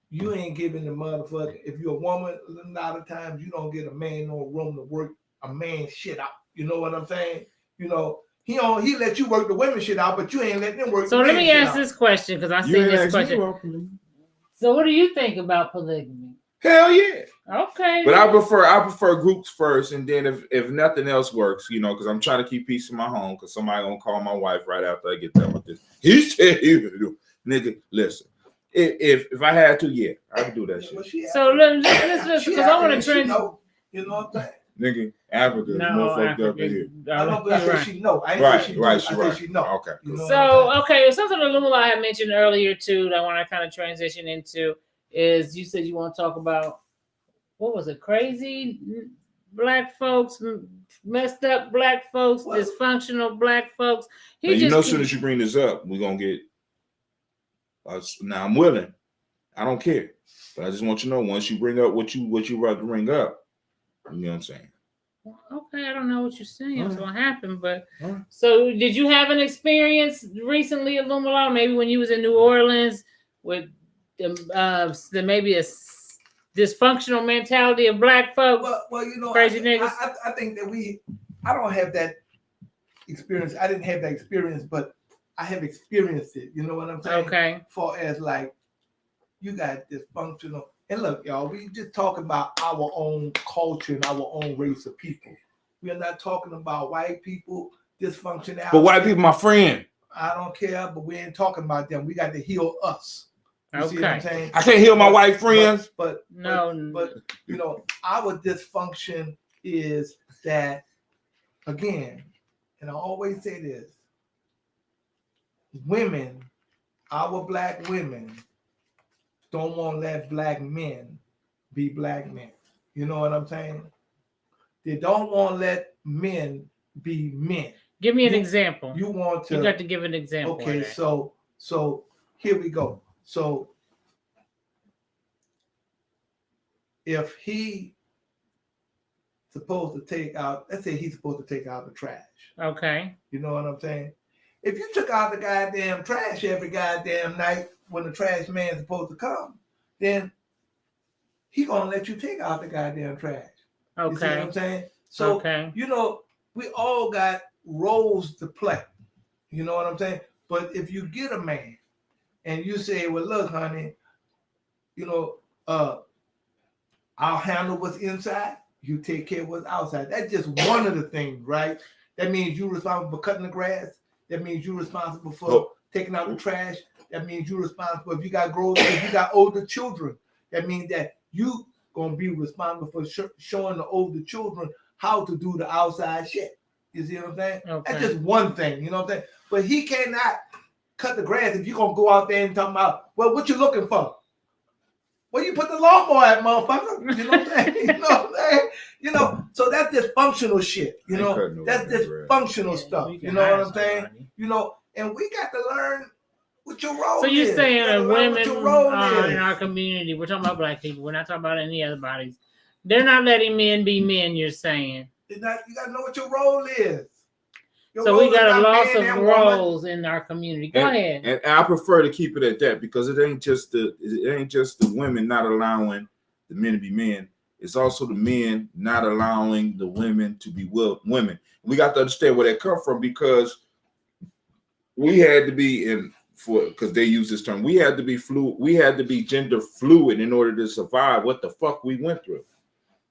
you ain't giving the motherfucker. If you're a woman, a lot of times you don't get a man no room to work a man shit out. You know what I'm saying? You know, he let you work the women shit out, but you ain't letting them work. So let me ask this question because I see this question. So what do you think about polygamy? Hell yeah. Okay. But I prefer groups first, and then if nothing else works, you know, because I'm trying to keep peace in my home, because somebody gonna call my wife right after I get done with this. He said he would do. Nigga, listen. If I had to, yeah, I would do that shit. So let's because I want to trend. You know what I'm saying? Nigga, Africa is more fucked up than here. I know, but I said she know. I ain't Right, say she right, do. she I right. said she know. Okay. You know what I'm So, saying? okay, something that Lumala had mentioned earlier too that I want to kind of transition into is you said you want to talk about, what was it, crazy black folks, messed up black folks, dysfunctional black folks. Now, you know, as soon as you bring this up, we're going to get, now I'm willing. I don't care. But I just want you to know, once you bring up what you about to bring up, you know what I'm saying? Okay, I don't know what you're saying. What's going to happen, but Right. So did you have an experience recently at Lumala? Maybe when you was in New Orleans with maybe a dysfunctional mentality of black folks? Well, you know, crazy niggas. I think that I don't have that experience. I didn't have that experience, but I have experienced it. You know what I'm saying? Okay. For as like, you got dysfunctional. And look, y'all, we just talking about our own culture and our own race of people. We are not talking about white people dysfunctionality. But white people, my friend. I don't care, but we ain't talking about them. We got to heal us. You see what I'm saying? I can't heal my white friends. But you know, our dysfunction is that, again, and I always say this, women, our black women, don't want to let black men be black men. You know what I'm saying? They don't want to let men be men. Give me an example. You want to. You got to give an example. Okay, so here we go. So if he supposed to take out, let's say he's supposed to take out the trash. Okay. You know what I'm saying? If you took out the goddamn trash every goddamn night when the trash man's supposed to come, then he gonna let you take out the goddamn trash. Okay. You see what I'm saying? So you know, we all got roles to play. You know what I'm saying? But if you get a man and you say, well, look, honey, you know, I'll handle what's inside, you take care of what's outside. That's just one of the things, right? That means you're responsible for cutting the grass. That means you're responsible for taking out the trash. That means you're responsible if you got older children. That means that you gonna be responsible for showing the older children how to do the outside shit. You see what I'm saying? Okay. That's just one thing, you know what I'm saying? But he cannot cut the grass if you're gonna go out there and talk about, well, what you looking for? Where you put the lawnmower at, motherfucker? You know what I'm saying? You know what I'm saying? You know, so that's dysfunctional shit. You know, that's dysfunctional stuff. You know what I'm saying? You know, and we got to learn what your role is. So you're saying that women in our community, we're talking about black people, we're not talking about any other bodies. They're not letting men be men, you're saying. You got to know what your role is. So we got a loss of roles in our community. Go ahead. And I prefer to keep it at that because it ain't just the women not allowing the men to be men. It's also the men not allowing the women to be women. We got to understand where that come from because we had to be because they use this term. We had to be fluid. We had to be gender fluid in order to survive what the fuck we went through.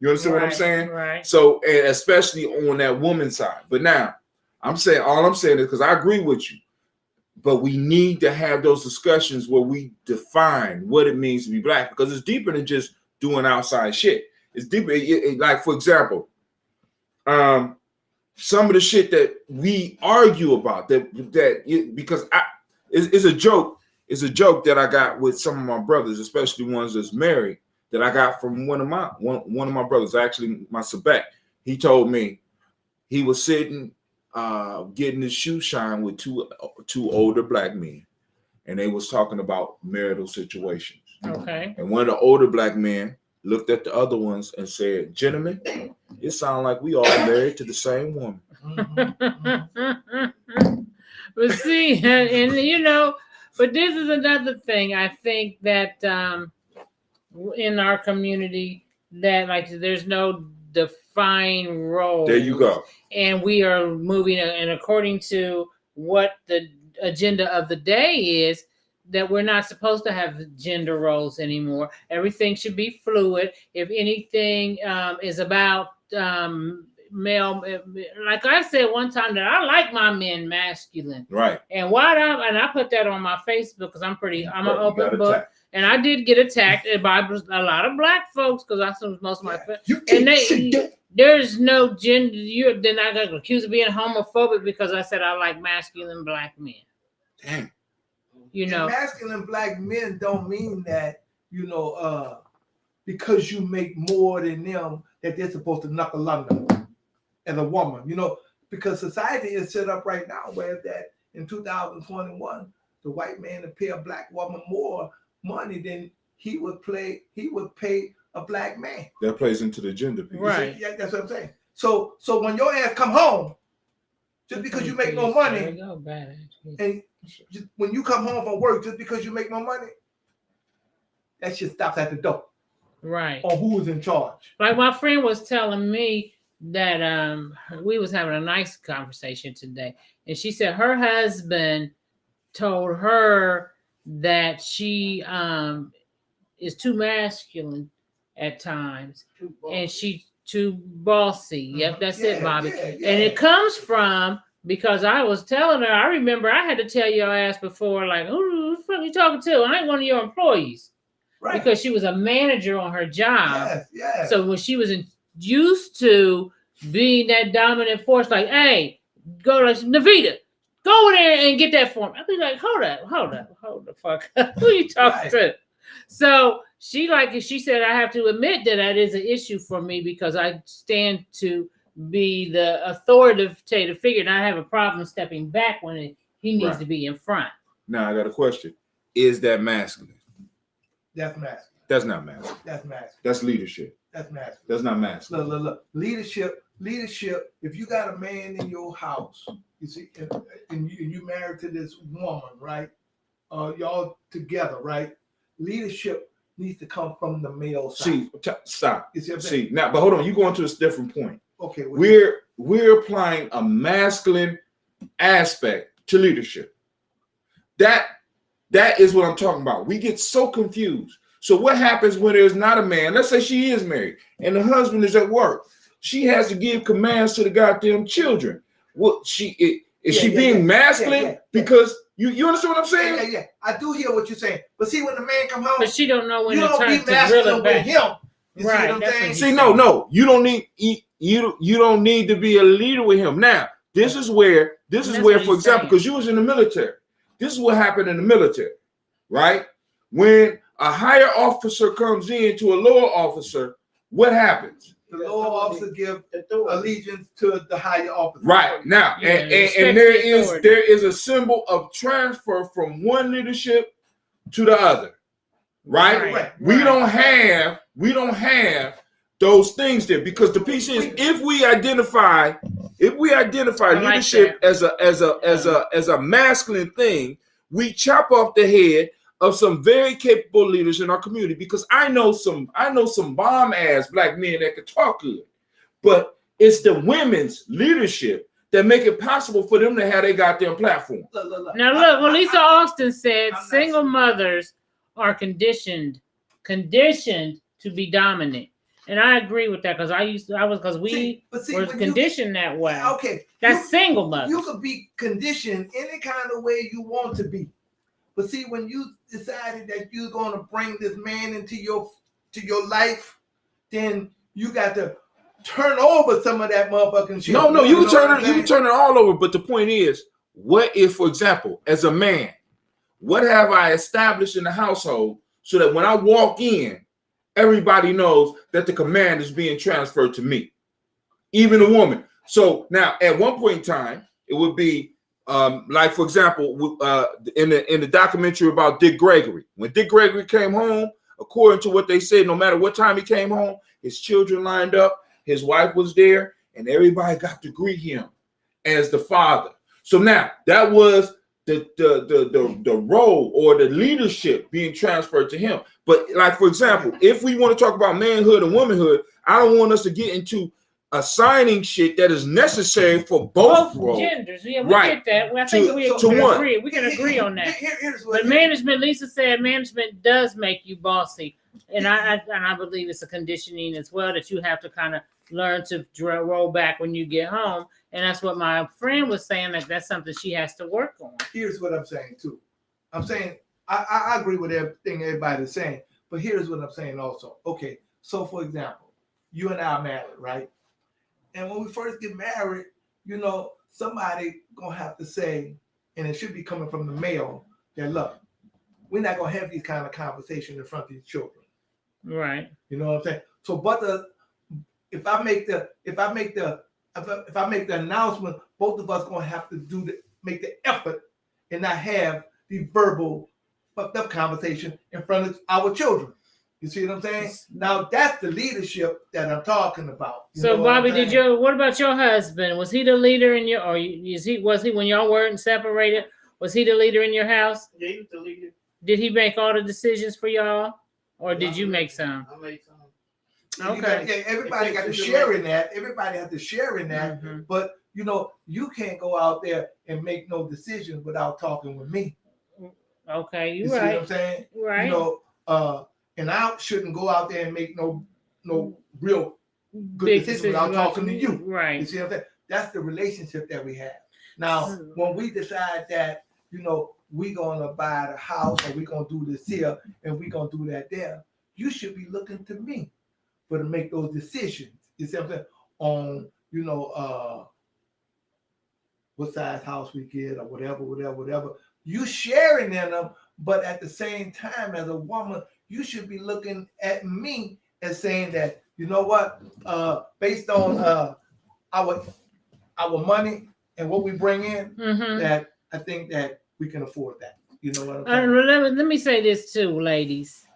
You understand what I'm saying? Right. So, and especially on that woman's side. But now, all I'm saying is because I agree with you, but we need to have those discussions where we define what it means to be black because it's deeper than just doing outside shit. It's deeper. Like, for example, some of the shit that we argue about because it's a joke. It's a joke that I got with some of my brothers, especially ones that's married, that I got from one of my brothers, actually my Sebek. He told me he was sitting getting his shoe shine with two older black men, and they was talking about marital situations. Okay. And one of the older black men looked at the other ones and said, "Gentlemen, it sounds like we all married to the same woman." But see, and you know, but this is another thing. I think that in our community, that like there's no defined role. There you go. And we are moving, and according to what the agenda of the day is, that we're not supposed to have gender roles anymore. Everything should be fluid. If anything is about male, like I said one time, that I like my men masculine. Right. And I put that on my Facebook because I'm an open book. And I did get attacked by a lot of black folks because I saw most of my friends. You And can't say that. there's no gender. Then I got accused of being homophobic because I said I like masculine black men. Damn. You know, And masculine black men don't mean that, because you make more than them, that they're supposed to knuckle under as a woman, because society is set up right now where that in 2021, the white man to pay a black woman more money than he would pay a black man. That plays into the gender piece. Right. Yeah, that's what I'm saying. So when your ass come home, just because you make more money, and when you come home from work, just because you make more money, that shit stops at the door. Right. On who is in charge. Like my friend was telling me that we was having a nice conversation today, and she said her husband told her that she is too masculine at times, and she too bossy. Yep, that's it, Bobby. Yeah. And it comes from because I was telling her. I remember I had to tell your ass before, like, who the fuck are you talking to? I ain't one of your employees. Right. Because she was a manager on her job. Yes. So when she was used to being that dominant force, like, hey, go like Navita, go in there and get that for me. I'd be like, hold the fuck up. Who are you talking to? So she said, I have to admit that is an issue for me because I stand to be the authoritative figure, and I have a problem stepping back when he needs to be in front. Now I got a question: is that masculine? That's masculine. That's not masculine. That's masculine. That's leadership. That's masculine. That's not masculine. Look. Leadership. If you got a man in your house, you see, and you married to this woman, right? Y'all together, right? Leadership needs to come from the male side. Stop. You see what I'm See, saying? now, but hold on. You're going to a different point. Okay. We're applying a masculine aspect to leadership. That is what I'm talking about. We get so confused. So what happens when there's not a man? Let's say she is married and the husband is at work. She has to give commands to the goddamn children. Well, is she being masculine? Because you understand what I'm saying? Yeah. I do hear what you're saying. But see, when the man come home, But she don't know when you to don't turn be to masculine reel it with back. him. You Right, see what I'm that's saying? what See, no, you don't need to be a leader with him. Now, this is where, for example, because you was in the military. This is what happened in the military, right? When a higher officer comes in to a lower officer, what happens? The lower officer give allegiance to the higher officer. Right now, Yeah, and there is a symbol of transfer from one leadership to the other, right? We don't have those things there because the piece is if we identify leadership as a masculine thing, we chop off the head of some very capable leaders in our community because I know some bomb ass black men that can talk good, but it's the women's leadership that make it possible for them to have their goddamn platform. Now look, what Lisa Austin said, single mothers are conditioned to be dominant. And I agree with that because we were conditioned that way. Okay. That's single mothers. You could be conditioned any kind of way you want to be. But see, when you decided that you're going to bring this man into your life, then you got to turn over some of that motherfucking shit. No, you can turn it all over. But the point is, what if, for example, as a man, what have I established in the household so that when I walk in, everybody knows that the command is being transferred to me, even a woman. So now, at one point in time, it would be like, for example, in the documentary about Dick Gregory. When Dick Gregory came home, according to what they said, no matter what time he came home, his children lined up, his wife was there, and everybody got to greet him as the father. So now that was the role or the leadership being transferred to him. But like, for example, if we want to talk about manhood and womanhood, I don't want us to get into assigning shit that is necessary for both roles. Genders. Yeah, we get that. Well, I think we can agree on that. But management, Lisa said, management does make you bossy, and I believe it's a conditioning as well that you have to kind of learn to roll back when you get home, and that's what my friend was saying. That's something she has to work on. Here's what I'm saying too. I'm saying I agree with everything everybody's saying, but here's what I'm saying also. Okay, so for example, you and I are married, right? And when we first get married, you know, somebody gonna have to say, and it should be coming from the male, that look, we're not gonna have these kind of conversations in front of these children. Right. You know what I'm saying? So, but if I make the announcement, both of us gonna have to make the effort and not have the verbal fucked up conversation in front of our children. You see what I'm saying? Now that's the leadership that I'm talking about. So Bobby, what about your husband? Was he the leader in your, or was he when y'all weren't separated? Was he the leader in your house? Yeah, he was the leader. Did he make all the decisions for y'all, or did you make some? I made some. Okay. Everybody got to share in that. Everybody has to share in that. Mm-hmm. But you know, you can't go out there and make no decisions without talking with me. Okay, You see what I'm saying? Right. You know, and I shouldn't go out there and make no real good Big decisions without talking to you. Right. You see what I'm saying? That's the relationship that we have. Now, when we decide that, you know, we're gonna buy the house or we're gonna do this here and we're gonna do that there, you should be looking to me for to make those decisions. You see what I'm saying? On, you know, what size house we get or whatever. You sharing in them, but at the same time, as a woman, you should be looking at me and saying that, you know what, based on our money and what we bring in, that I think that we can afford that. You know what I'm saying? Let me say this too, ladies.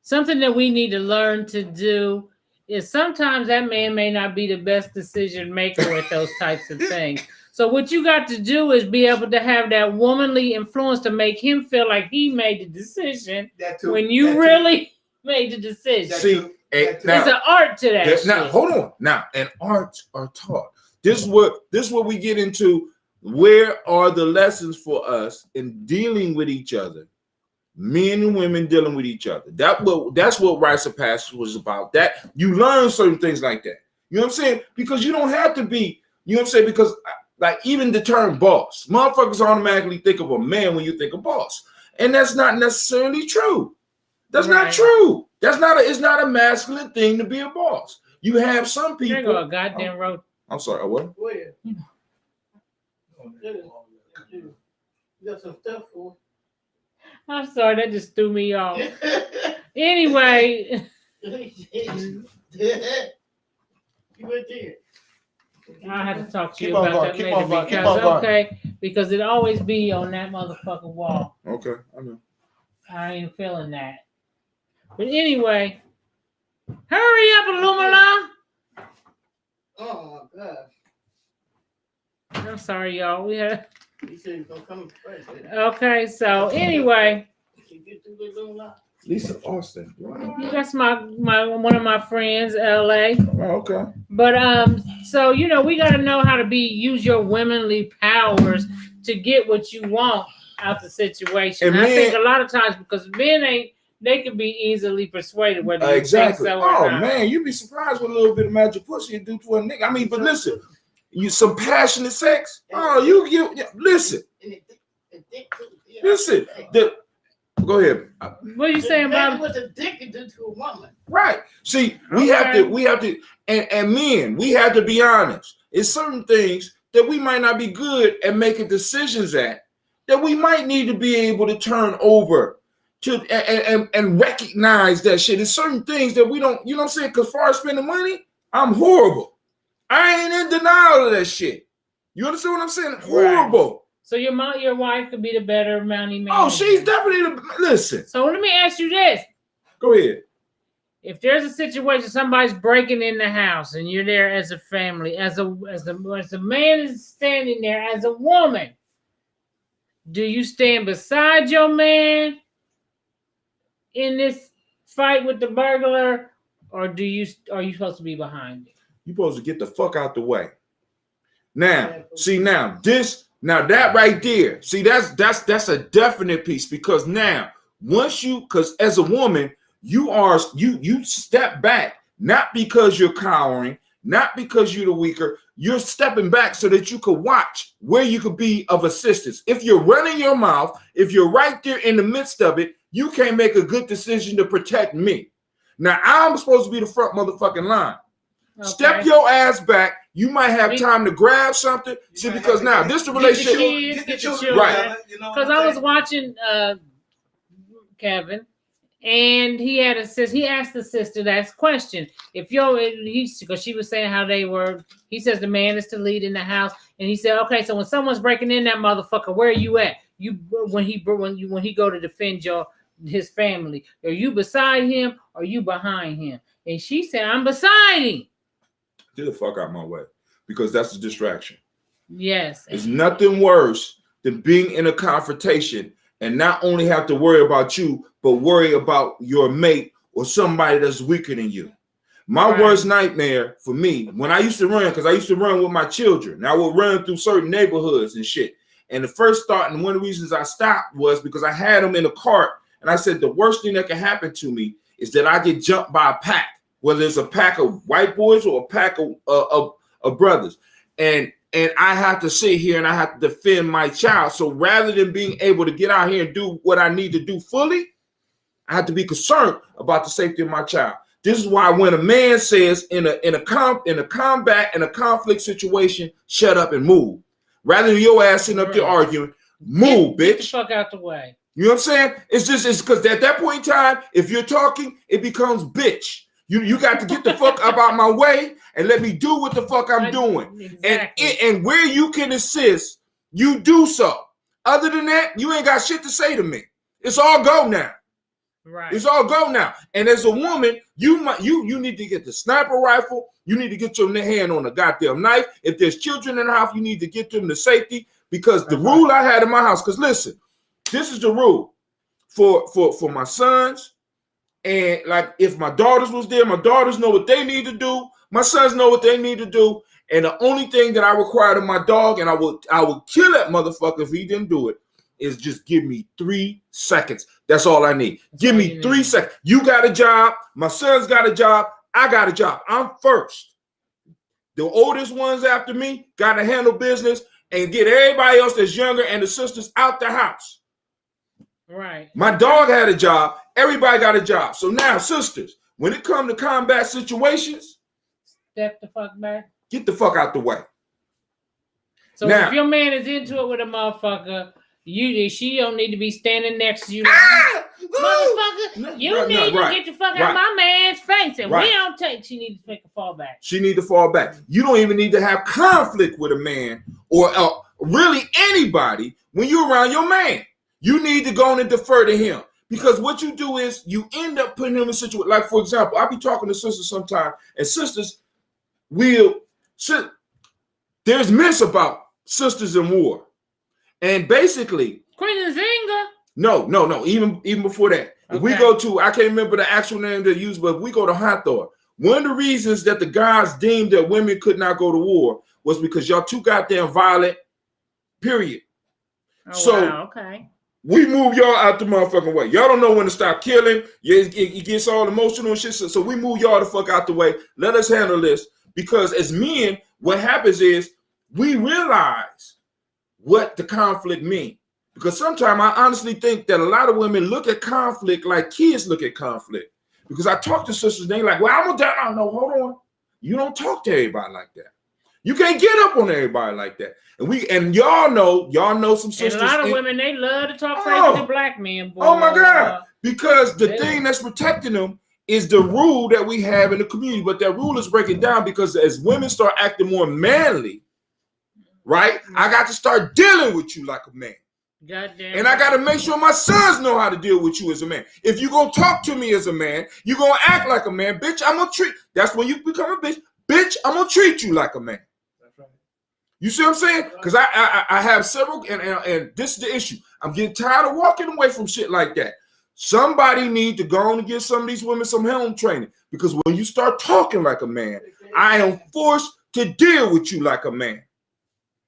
Something that we need to learn to do is sometimes that man may not be the best decision maker with those types of things. So what you got to do is be able to have that womanly influence to make him feel like he made the decision when you really made the decision. See, it's an art to that. Now, hold on. Now, and arts are taught. This is what we get into. Where are the lessons for us in dealing with each other? Men and women dealing with each other. That's what rites of passage was about. That you learn certain things like that. You know what I'm saying? Because you don't have to be, you know what I'm saying? Because like even the term boss, motherfuckers automatically think of a man when you think of boss. And that's not necessarily true. That's not true. It's not a masculine thing to be a boss. You have some people. There go a goddamn road. I'm sorry, what? Where? You got some stuff for. I'm sorry, that just threw me off. Anyway. You went there. I have to talk to you about that later because it always be on that motherfucking wall. Okay, I know. I ain't feeling that. But anyway, hurry up, Illumina. Oh my gosh. I'm sorry, y'all. We had. You said you're gonna come first. Okay, so anyway. Get through the little line. Lisa Austin. That's my one of my friends, LA. Oh, okay. But so you know, we gotta know how to use your womanly powers to get what you want out the situation. And I think a lot of times because men they can be easily persuaded whether you think so or not. Man, you'd be surprised what a little bit of magic pussy you do to a nigga. I mean, but listen, you some passionate sex. Oh, you listen. Listen. Go ahead. What are you saying about what the dick can do to a woman? Right. See, we have to, and men, we have to be honest. It's certain things that we might not be good at making decisions at that we might need to be able to turn over to and recognize that shit. It's certain things that we don't, you know what I'm saying? Because far as spending money, I'm horrible. I ain't in denial of that shit. You understand what I'm saying? Horrible. Right. So your wife could be the better money man. Oh, she's definitely listen. So let me ask you this. Go ahead. If there's a situation, somebody's breaking in the house, and you're there as a family, as the man is standing there as a woman, do you stand beside your man in this fight with the burglar, or are you supposed to be behind it? You're supposed to get the fuck out the way. Now, see now that right there, see that's a definite piece because now because as a woman you step back not because you're cowering, not because you're the weaker. you're stepping back so that you could watch where you could be of assistance. If you're running your mouth, if you're right there in the midst of it, you can't make a good decision to protect me. Now, I'm supposed to be the front motherfucking line. Okay. Step your ass back. You might have time to grab something. See, because now this is the relationship. Get the children, right? Because I was watching Kevin, and he had a sister. He asked the sister that question. Because she was saying how they were. He says the man is to lead in the house, and he said, okay, so when someone's breaking in that motherfucker, where are you at? When he go to defend his family, are you beside him or are you behind him? And she said, I'm beside him. Get the fuck out of my way, because that's a distraction. Yes. There's nothing worse than being in a confrontation and not only have to worry about you, but worry about your mate or somebody that's weaker than you. My worst nightmare for me, when I used to run, because I used to run with my children, and I would run through certain neighborhoods and shit. And the first thought, and one of the reasons I stopped was because I had them in a cart, and I said the worst thing that can happen to me is that I get jumped by a pack, whether it's a pack of white boys or a pack of brothers. And I have to sit here and I have to defend my child. So rather than being able to get out here and do what I need to do fully, I have to be concerned about the safety of my child. This is why when a man says in a combat, in a conflict situation, shut up and move. Rather than your ass sitting up there arguing, move, bitch. Get the fuck out the way. You know what I'm saying? It's because at that point in time, if you're talking, it becomes bitch. You got to get the fuck up out my way and let me do what the fuck I'm doing. Exactly. And where you can assist, you do so. Other than that, you ain't got shit to say to me. It's all go now. Right. It's all go now. And as a woman, you need to get the sniper rifle. You need to get your hand on a goddamn knife. If there's children in the house, you need to get them to safety. Because the rule I had in my house, because listen, this is the rule for my sons. And like if my daughters was there, my daughters know what they need to do. My sons know what they need to do. And the only thing that I required of my dog, and I would kill that motherfucker if he didn't do it, is just give me 3 seconds. That's all I need. Give me 3 seconds. You got a job. My son's got a job. I got a job. I'm first. The oldest ones after me got to handle business and get everybody else that's younger and the sisters out the house. Right. My dog had a job. Everybody got a job. So now, sisters, when it comes to combat situations, step the fuck back. Get the fuck out the way. So now, if your man is into it with a motherfucker, she don't need to be standing next to you. Motherfucker, you need to get the fuck out of my man's face. And we don't take, she needs to take a fall back. She need to fall back. You don't even need to have conflict with a man or really anybody when you're around your man. You need to go and defer to him. Because what you do is you end up putting him in a situation. Like, for example, I'll be talking to sisters sometimes, and sisters there's myths about sisters in war. And basically, Queen Nzinga. No. Even before that, okay. If we go to, I can't remember the actual name they used, but if we go to Hathor, one of the reasons that the guys deemed that women could not go to war was because y'all too goddamn violent. Period. Oh, so wow. Okay. We move y'all out the motherfucking way. Y'all don't know when to stop killing. It gets all emotional and shit. So we move y'all the fuck out the way. Let us handle this. Because as men, what happens is we realize what the conflict means. Because sometimes I honestly think that a lot of women look at conflict like kids look at conflict. Because I talk to sisters, they like, well, I'm gonna die. No, hold on. You don't talk to everybody like that. You can't get up on everybody like that. And y'all know some sisters. And a lot of women, they love to talk crazy to black men. Boy. Oh my God. Because the thing that's protecting them is the rule that we have in the community. But that rule is breaking down because as women start acting more manly, right? I got to start dealing with you like a man. Goddamn. And I got to make sure my sons know how to deal with you as a man. If you're going to talk to me as a man, you're going to act like a man. Bitch, I'm going to treat. That's when you become a bitch. Bitch, I'm going to treat you like a man. You see what I'm saying? Because I have several, and this is the issue. I'm getting tired of walking away from shit like that. Somebody need to go on and give some of these women some home training. Because when you start talking like a man, I am forced to deal with you like a man.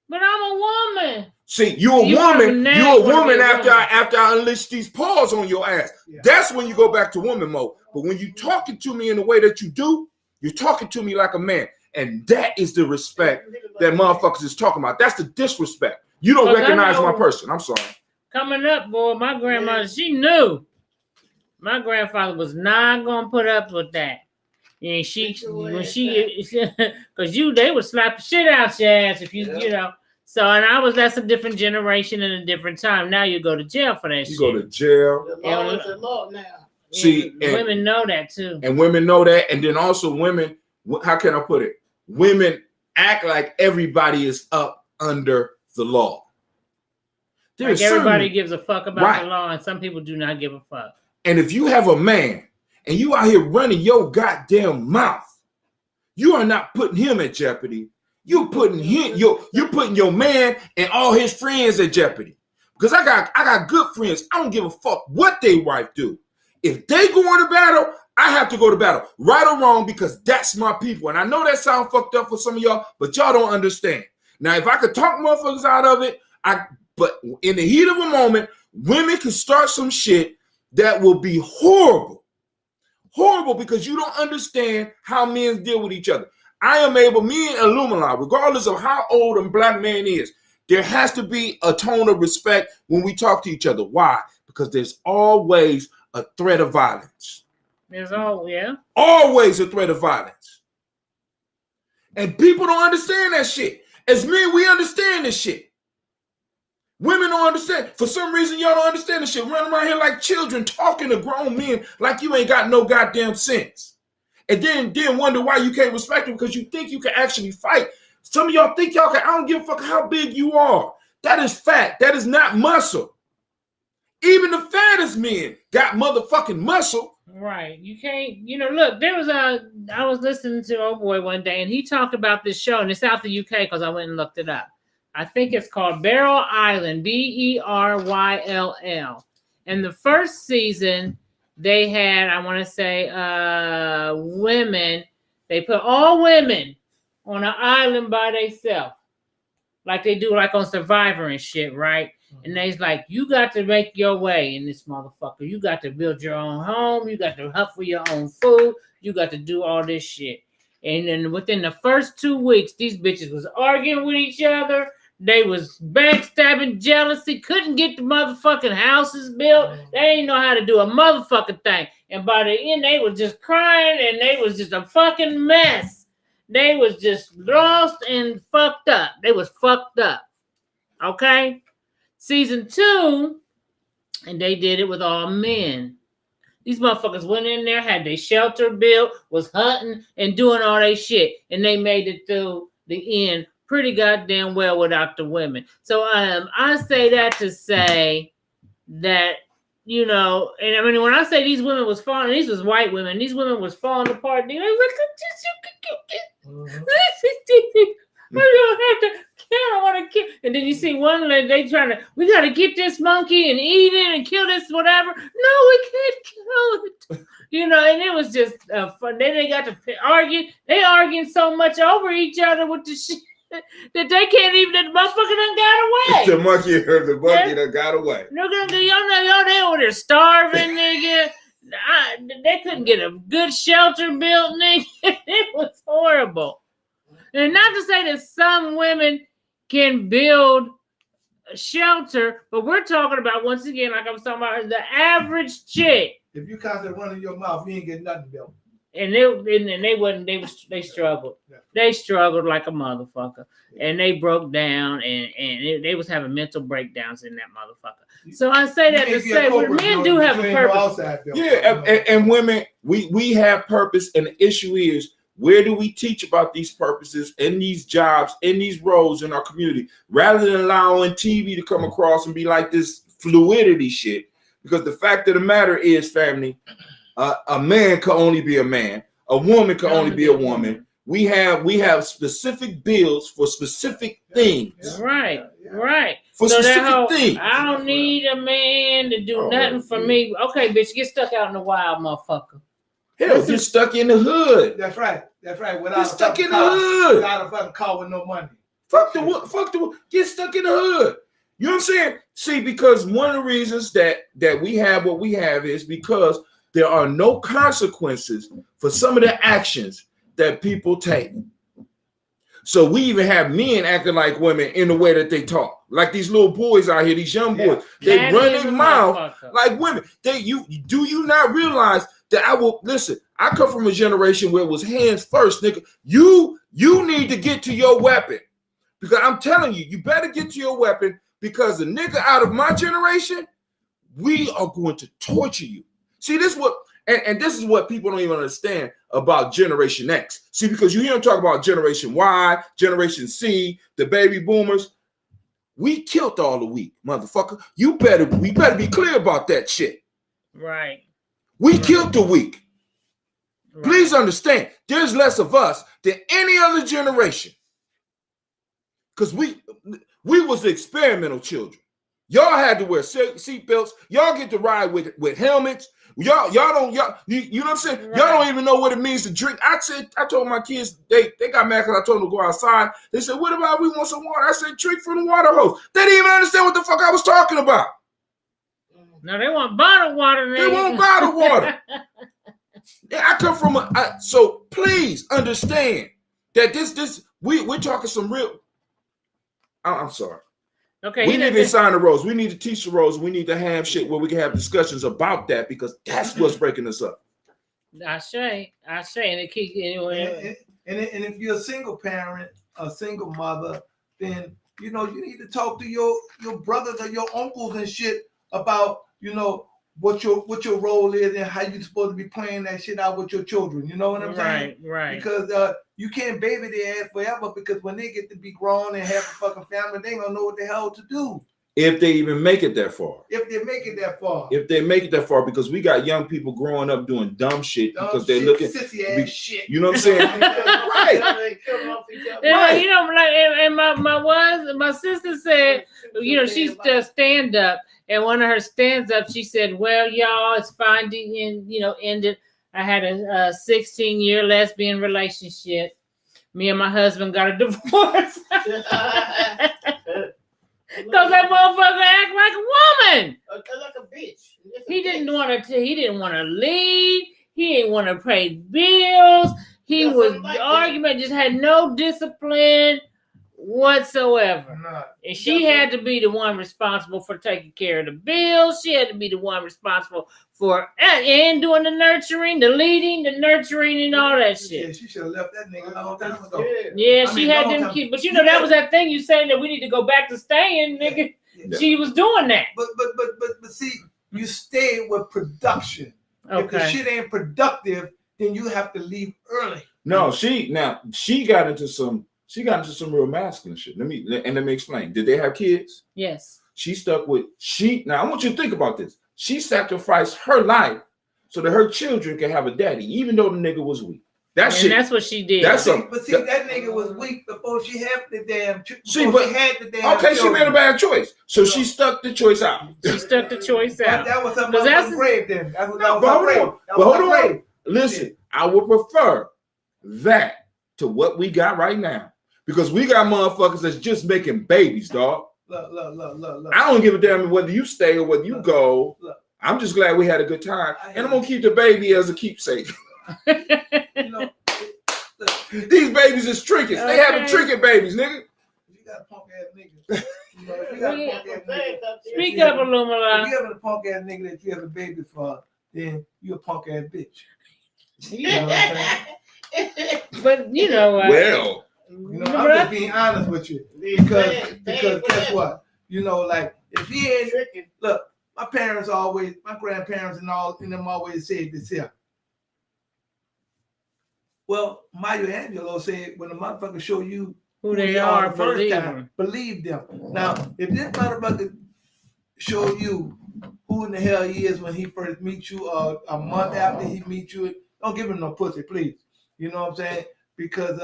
But I'm a woman. See, you're a woman after I unleash these paws on your ass. Yeah. That's when you go back to woman mode. But when you're talking to me in the way that you do, you're talking to me like a man. And that is the respect that motherfuckers is talking about. That's the disrespect. You don't recognize my person. I'm sorry. Coming up, boy, my grandma, she knew. My grandfather was not gonna put up with that. And because they would slap the shit out your ass if you know. So, and that's a different generation and a different time. Now you go to jail for that shit. You go to jail. The law is the law now. See, and women know that too. And women know that. And then also women, how can I put it? Women act like everybody is up under the law. Like everybody gives a fuck about the law, and some people do not give a fuck. And if you have a man and you out here running your goddamn mouth, you are not putting him at jeopardy. You're putting your man and all his friends at jeopardy. Because I got good friends. I don't give a fuck what they wife do. If they go into battle, I have to go to battle, right or wrong, because that's my people. And I know that sounds fucked up for some of y'all, but y'all don't understand. Now, if I could talk motherfuckers out of it, but in the heat of a moment, women can start some shit that will be horrible. Horrible, because you don't understand how men deal with each other. I am able, me and Illumina, regardless of how old a black man is, there has to be a tone of respect when we talk to each other. Why? Because there's always a threat of violence. Always a threat of violence. And people don't understand that shit. As men, we understand this shit. Women don't understand. For some reason, y'all don't understand this shit. Running around here like children, talking to grown men like you ain't got no goddamn sense. And then wonder why you can't respect them, because you think you can actually fight. Some of y'all think y'all can. I don't give a fuck how big you are. That is fat. That is not muscle. Even the fattest men got motherfucking muscle. Right. You can't, look, I was listening to old boy one day, and he talked about this show, and it's out the UK because I went and looked it up. I think it's called Beryl Island, Beryll. And the first season, they had, I want to say, women. They put all women on an island by themselves, like they do like on Survivor and shit, right? And they's like, you got to make your way in this motherfucker. You got to build your own home. You got to hunt for your own food. You got to do all this shit. And then within the first 2 weeks, these bitches was arguing with each other. They was backstabbing, jealousy, couldn't get the motherfucking houses built. They ain't know how to do a motherfucking thing. And by the end, they was just crying, and they was just a fucking mess. They was just lost and fucked up. They was fucked up. Okay? Season 2, and they did it with all men. These motherfuckers went in there, had their shelter built, was hunting and doing all that shit, and they made it through the end pretty goddamn well without the women. So I say that to say that, and I mean, when I say these women was falling, these was white women, these women was falling apart. They was I don't have to kill. I want to kill. And then you see one lady, they trying to, we got to get this monkey and eat it and kill this whatever. No, we can't kill it. And it was just fun. Then they got to argue. They arguing so much over each other with the shit that they can't even, the motherfucker done got away. The monkey done got away. Y'all they over there starving, nigga. They couldn't get a good shelter built, nigga. It was horrible. And not to say that some women can build a shelter, but we're talking about, once again, like I was talking about, the average chick. If you constantly running your mouth, you ain't getting nothing built. And they struggled. Yeah. They struggled like a motherfucker. And they broke down, and they was having mental breakdowns in that motherfucker. So I say that to say, men do have a purpose. Yeah, and women, we have purpose, and the issue is, where do we teach about these purposes in these jobs, in these roles in our community, rather than allowing TV to come across and be like this fluidity shit? Because the fact of the matter is, family, a man can only be a man. A woman can only be a woman. We have specific bills for specific things. Right. For specific things. I don't need a man to do nothing for me. Okay, bitch, get stuck out in the wild, motherfucker. Hell, get stuck in the hood. That's right. Get stuck in the hood. Without a fucking car with no money. Fuck the get stuck in the hood. You know what I'm saying? See, because one of the reasons that we have what we have is because there are no consequences for some of the actions that people take. So we even have men acting like women in the way that they talk. Like these little boys out here, these young boys, they That run is their a mouth motherfucker. like women. Do you not realize that I will listen? I come from a generation where it was hands first, nigga. You need to get to your weapon. Because I'm telling you, you better get to your weapon because the nigga out of my generation, we are going to torture you. See, this is what, and this is what people don't even understand about Generation X. See, because you hear them talk about Generation Y, Generation C, the baby boomers. We killed all the weak, motherfucker. We better be clear about that shit. Right. We killed the weak. Right. Please understand, there's less of us than any other generation. Because we was the experimental children. Y'all had to wear seat belts. Y'all get to ride with helmets. You know what I'm saying? Right. Y'all don't even know what it means to drink. I told my kids, they got mad because I told them to go outside. They said, what about we want some water? I said, drink from the water hose. They didn't even understand what the fuck I was talking about. No, they want bottled water. They want bottled water. Yeah, I come from so please understand that we're talking some real. I'm sorry. Okay. We need to sign the roles. We need to teach the roles. We need to have shit where we can have discussions about that because that's what's breaking us up. I say, and it keeps anyway. And if you're a single parent, a single mother, then you need to talk to your brothers or your uncles and shit about what your role is and how you're supposed to be playing that shit out with your children. You know what I'm saying? Right. Because you can't baby their ass forever because when they get to be grown and have a fucking family, they ain't gonna know what the hell to do. If they even make it that far. If they make it that far. If they make it that far, because we got young people growing up doing dumb shit because they're looking. Sissy ass shit. You know what I'm saying? Right. And my sister said, she's the stand up. And one of her stands up, she said, well, y'all, it's finding ended. I had a 16-year lesbian relationship. Me and my husband got a divorce. Because that motherfucker act like a woman. Like a bitch. He didn't want to lead. He didn't want to pay bills. He was argument, just had no discipline whatsoever. And she had to be the one responsible for taking care of the bills. She had to be the one responsible for and doing the nurturing, the leading, the nurturing, and all that shit. Yeah, she should have left that nigga a long time ago. Yeah, she had them kids. But that was that thing you saying that we need to go back to staying, nigga. Yeah. She was doing that. But see, you stay with production. Okay. If the shit ain't productive, then you have to leave early. No, she got into some real masculine shit. Let me explain. Did they have kids? Yes. She stuck with now I want you to think about this. She sacrificed her life so that her children can have a daddy, even though the nigga was weak. That's what she did. That nigga was weak before she had the damn. She made a bad choice, so she stuck the choice out. She stuck the choice out. That was her grave then. That was her grave. Listen, I would prefer that to what we got right now because we got motherfuckers that's just making babies, dog. Look. I don't give a damn whether you stay or whether you go. I'm just glad we had a good time, and I'm gonna keep the baby as a keepsake. These babies is trinkets. Okay. They having trinket babies, nigga. You got a punk ass nigga. Speak up, Illumina. If you have a punk ass nigga that you have a baby for, then you a punk ass bitch. You know what I'm saying? But well. I'm just being honest with you because guess what? If he ain't look, my grandparents and all of them always said this here. Well, Maya Angelou said when the motherfucker show you who they are, the first time, believe them. Now, if this motherfucker show you who in the hell he is when he first meets you, a month after he meets you, don't give him no pussy, please. You know what I'm saying? Because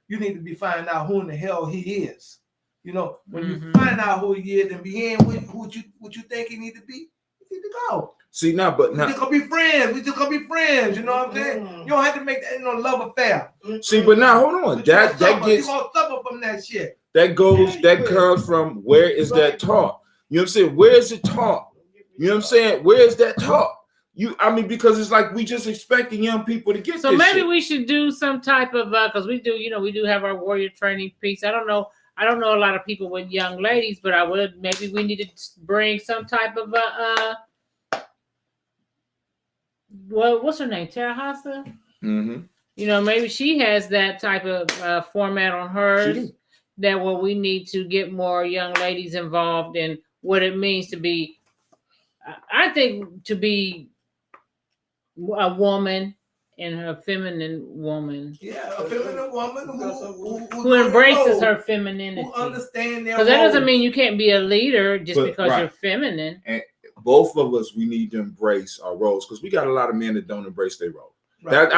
you need to be finding out who in the hell he is. When you find out who he is and begin with what you think he need to be, you need to go. See now, but now we just gonna be friends. We just gonna be friends. You know what I'm saying? You don't have to make that love affair. See, but now hold on. That gets you gonna suffer from that shit. That comes from where is that taught? You know what I'm saying? Where is it taught? You know what I'm saying? Where is that taught? because it's like we just expecting young people to get So this maybe shit. we should do some type of because we do have our warrior training piece. I don't know a lot of people with young ladies, but maybe we need to bring some type of what's her name? Tara Hassa? Mm-hmm. Maybe she has that type of format on hers that where we need to get more young ladies involved in what it means to be, I think, to be a woman and a feminine woman. Yeah, a feminine woman who embraces her femininity. Who understand their Because that doesn't roles. mean you can't be a leader just because right. you're feminine. And both of us, we need to embrace our roles because we got a lot of men that don't embrace their role. Right.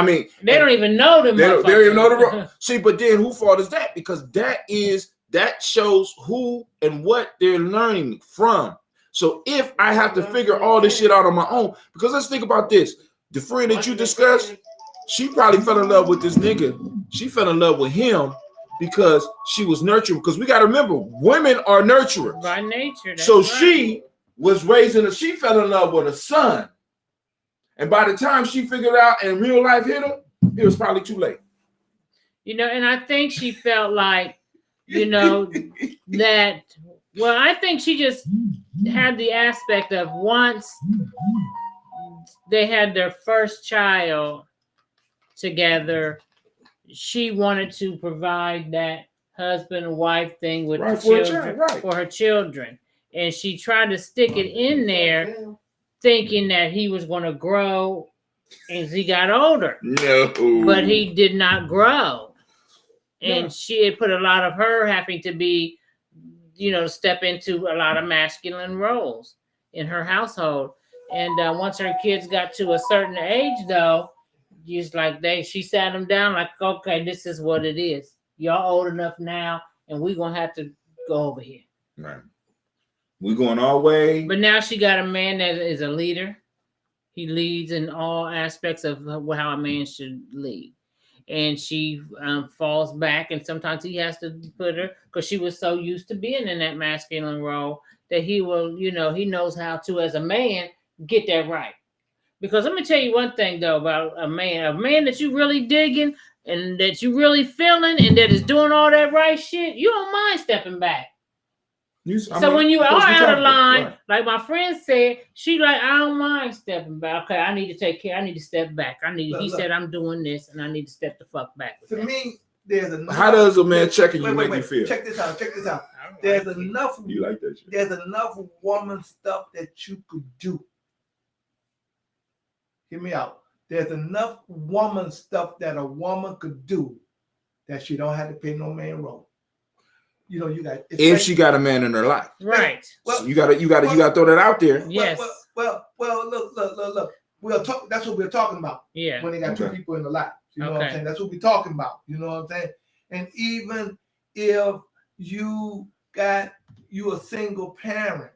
They don't even know them. They don't even know the role. See, but then who fault is that? Because that shows who and what they're learning from. So if I have to figure all this shit out on my own, because let's think about this. The friend that you discussed, she probably fell in love with this nigga. She fell in love with him because she was nurturing. Because we got to remember, women are nurturers. By nature. So right. she was raising she fell in love with a son. And by the time she figured out and real life hit her, it was probably too late. And I think she felt like, that, well, I think she just had the aspect of once they had their first child together, she wanted to provide that husband and wife thing with the children for her children. And she tried to stick it in there thinking that he was going to grow as he got older. No. But he did not grow. And she had put a lot of her having to be, step into a lot of masculine roles in her household. And once her kids got to a certain age, though, she sat them down like, okay, this is what it is. Y'all old enough now, and we're going to have to go over here. Right. We're going our way. But now she got a man that is a leader. He leads in all aspects of how a man should lead. And she falls back, and sometimes he has to put her, because she was so used to being in that masculine role, that he will, he knows how to, as a man, get that right. Because let me tell you one thing, though, about a man that you really digging and that you really feeling and that is doing all that right shit, you don't mind stepping back. When you are out of line, right. Like my friend said, she like, I don't mind stepping back. Okay, I need to take care. I need to step back. He said I'm doing this, and I need to step the fuck back. To me, there's enough. How does a man checking you make you feel? Check this out. There's enough. You like that shit? There's enough woman stuff that you could do. Hear me out. There's enough woman stuff that a woman could do that she don't have to pay no man role. You got if she got a man in her life, right? Well, so you gotta throw that out there. Yes. Well. Look. We'll talk. That's what we're talking about. Yeah. When they got two people in the life, you know what I'm saying. That's what we're talking about. You know what I'm saying. And even if you a single parent,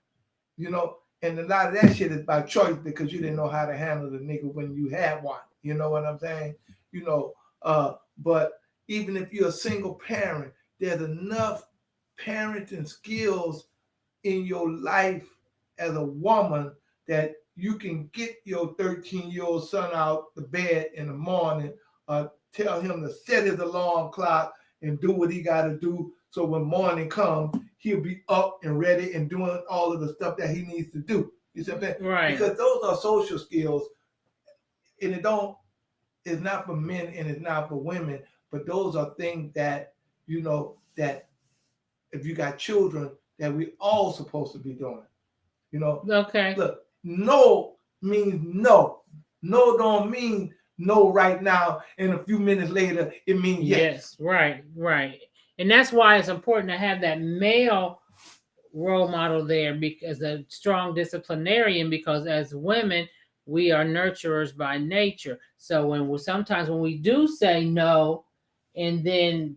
and a lot of that shit is by choice because you didn't know how to handle the nigga when you had one. You know what I'm saying. But even if you're a single parent, there's enough parenting skills in your life as a woman that you can get your 13-year-old son out the bed in the morning, tell him to set his alarm clock and do what he got to do. So when morning comes, he'll be up and ready and doing all of the stuff that he needs to do. You see what I'm saying? Right. Because those are social skills, and it's not for men and it's not for women, but those are things that, that if you got children, that we all supposed to be doing. Okay. Look, no means no. No don't mean no right now, and a few minutes later it means yes. Right. And that's why it's important to have that male role model there, because a strong disciplinarian, because as women, we are nurturers by nature. So sometimes when we do say no, and then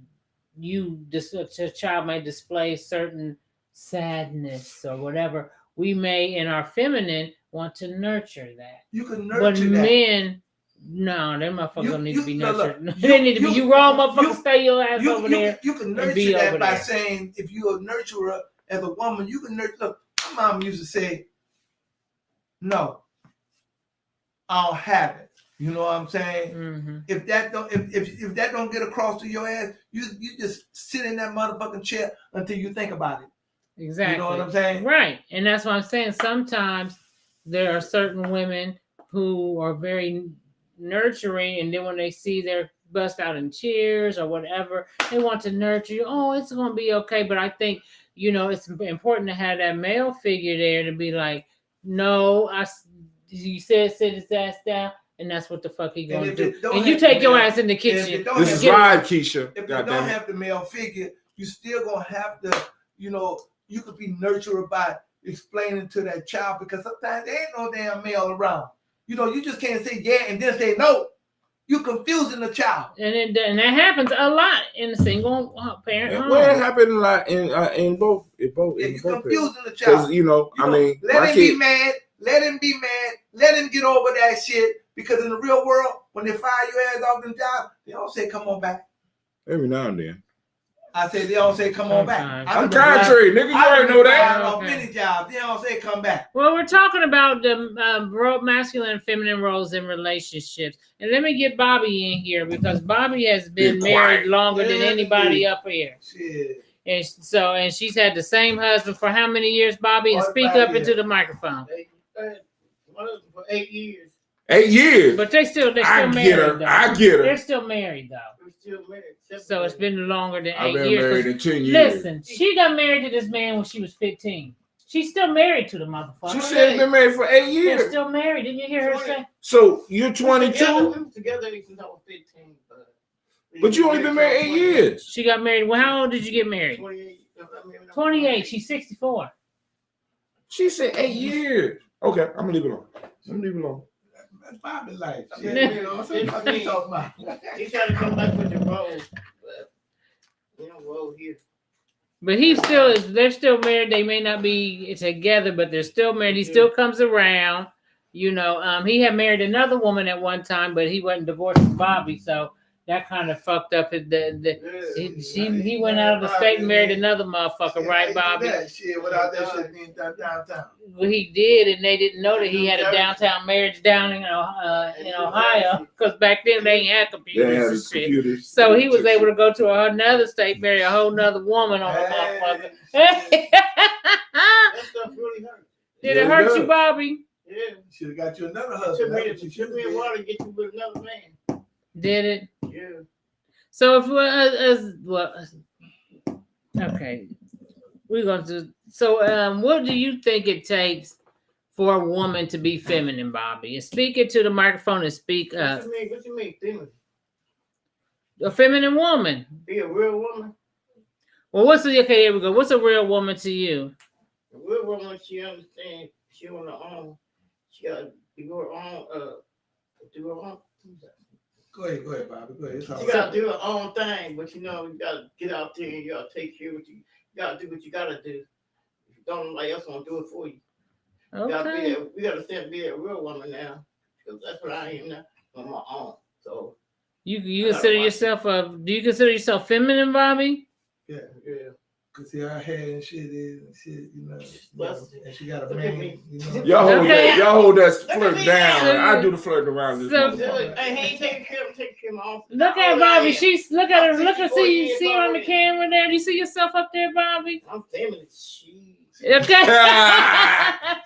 the child may display certain sadness or whatever, we may in our feminine want to nurture that. You can nurture but that. Men, no, them motherfuckers don't need to be nurtured. They need to be, you wrong motherfucker, stay your ass over there. You can nurture that by saying, if you're a nurturer as a woman, you can nurture. Look, my mom used to say, no. I don't have it. You know what I'm saying? Mm-hmm. If that don't get across to your ass, you just sit in that motherfucking chair until you think about it. Exactly. You know what I'm saying? Right. And that's what I'm saying. Sometimes there are certain women who are very nurturing, and then when they see their bust out in tears or whatever, they want to nurture you. Oh, it's going to be okay. But I think, it's important to have that male figure there to be like, no, you said sit his ass down, and that's what the fuck he going to do. And you take your ass in the kitchen. This is live, Keisha. If you don't have the male figure, you still going to have to, you could be nurtured by explaining to that child, because sometimes there ain't no damn male around. You just can't say yeah and then say no. You're confusing the child. And that happens a lot in single parent homes. Well, it happened a lot in both. You're confusing the Because child. Let him be mad. Let him be mad. Let him get over that shit. Because in the real world, when they fire your ass off the job, they don't say come on back. Every now and then. I say they don't say come on back. I'm contrary, nigga. You already know that. On many jobs, they don't say come back. Well, we're talking about the masculine and feminine roles in relationships, and let me get Bobby in here because Bobby has been married longer than anybody up here. Shit. And she's had the same husband for how many years, Bobby? And speak up into the microphone. For 8 years. 8 years. But they're still married. Though. I get her. They're still married though. We're still married. So it's been longer than 8 I've been years. married in 10 years. Listen, she got married to this man when she was 15. She's still married to the motherfucker. She said been married for 8 years. They're still married. Didn't you hear her say? So you're 22? We were together since I was 15. But you only been married 8 years. She got married. Well, how old did you get married? 28. 28. She's 64. She said 8 years. Okay, I'm gonna leave it alone. That's Bobby life. Yeah. What you talking about? He tried to come back with the role, but role here. But they're still married. They may not be together, but they're still married. He still comes around. He had married another woman at one time, but he wasn't divorced from Bobby, so that kind of fucked up his. He went out of the state and married another motherfucker, right, Bobby? Shit, without that shit being done downtown. Well, he did, and they didn't know that he had a downtown marriage down in Ohio, because back then they ain't had computers and shit. So he was able to go to another state, marry a whole nother woman on a motherfucker. That stuff really hurt. Did it hurt you, Bobby? Yeah. Should have got you another It husband. took me a while to get you with another man. Did it? Yeah. So if okay, we're going to. So what do you think it takes for a woman to be feminine, Bobby? And speak it to the microphone and speak up. What you mean, feminine? A feminine woman. Be a real woman. Well, okay? Here we go. What's a real woman to you? A real woman, she understands. She on her own. She got to do her own. Go ahead, Bobby. Go ahead. She got to do her own thing, but you got to get out there and you got to take care of what you got to do. What you got to do. If you don't, nobody else gonna do it for you. Okay. We got to be a real woman now, because that's what I am now on my own. So you consider yourself do you consider yourself feminine, Bobby? Yeah. Yeah. Cause see, her hair and shit is shit, and she got a Look at man. me. Y'all hold that flirt me. down. I do the flirting around this. So- motherfucker. Hey, he ain't taking care of my own. Look at Bobby. Look at her. Look at 64 years see her on the old. camera there. Do you see yourself up there, Bobby? I'm feminine. Jeez. Okay. Yeah.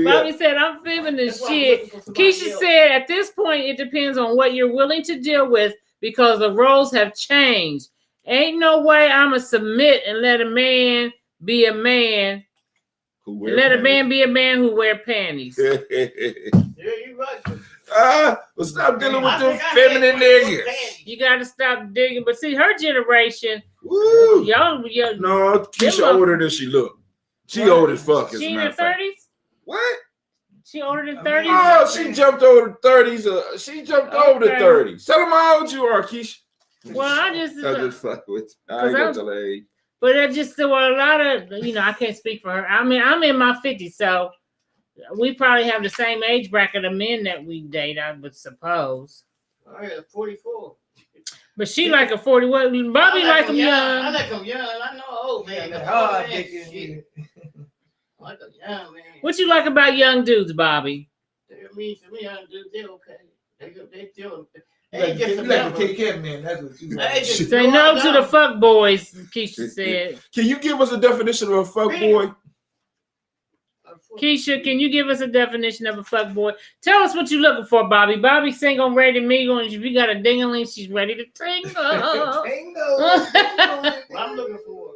Bobby said, "I'm feminine That's why I'm shit." looking for somebody Keisha else. said, "At this point, it depends on what you're willing to deal with because the roles have changed. Ain't no way I'ma submit and let a man be a man. Let a man be a man who wear panties." Yeah, you right. Well, stop dealing with I them think I feminine had niggas. You gotta stop digging. But see, her generation, Woo. y'all, No, Keisha Them older than she look. She Right. old as fuck. As she a in matter her of fact. 30s. What? She older than I 30s. mean, Oh, she jumped over the 30s. She jumped over the Okay. 30s. Tell them how old you are, Keisha. Well, I just fuck with. I 'Cause ain't gonna I'm- tell her age. But there just there were a lot of, I can't speak for her. I mean, I'm in my 50s, so we probably have the same age bracket of men that we date, I would suppose. I had 44. But she like a 40. What? Bobby like him I young. like him young. I know old man. Yeah, but hard old man, dick in shit. here. I like a young man. What you like about young dudes, Bobby? They're means to me, they're okay. They still. You like to take care of men. That's what you Hey, like. just- Say no to the fuck boys, Keisha said. Can you give us a definition of a fuck boy? Keisha, can you give us a definition of a fuck boy? Tell us what you're looking for, Bobby. Bobby's single, ready to mingle, and if you got a ding-a-ling, she's ready to tingle. Well, I'm looking for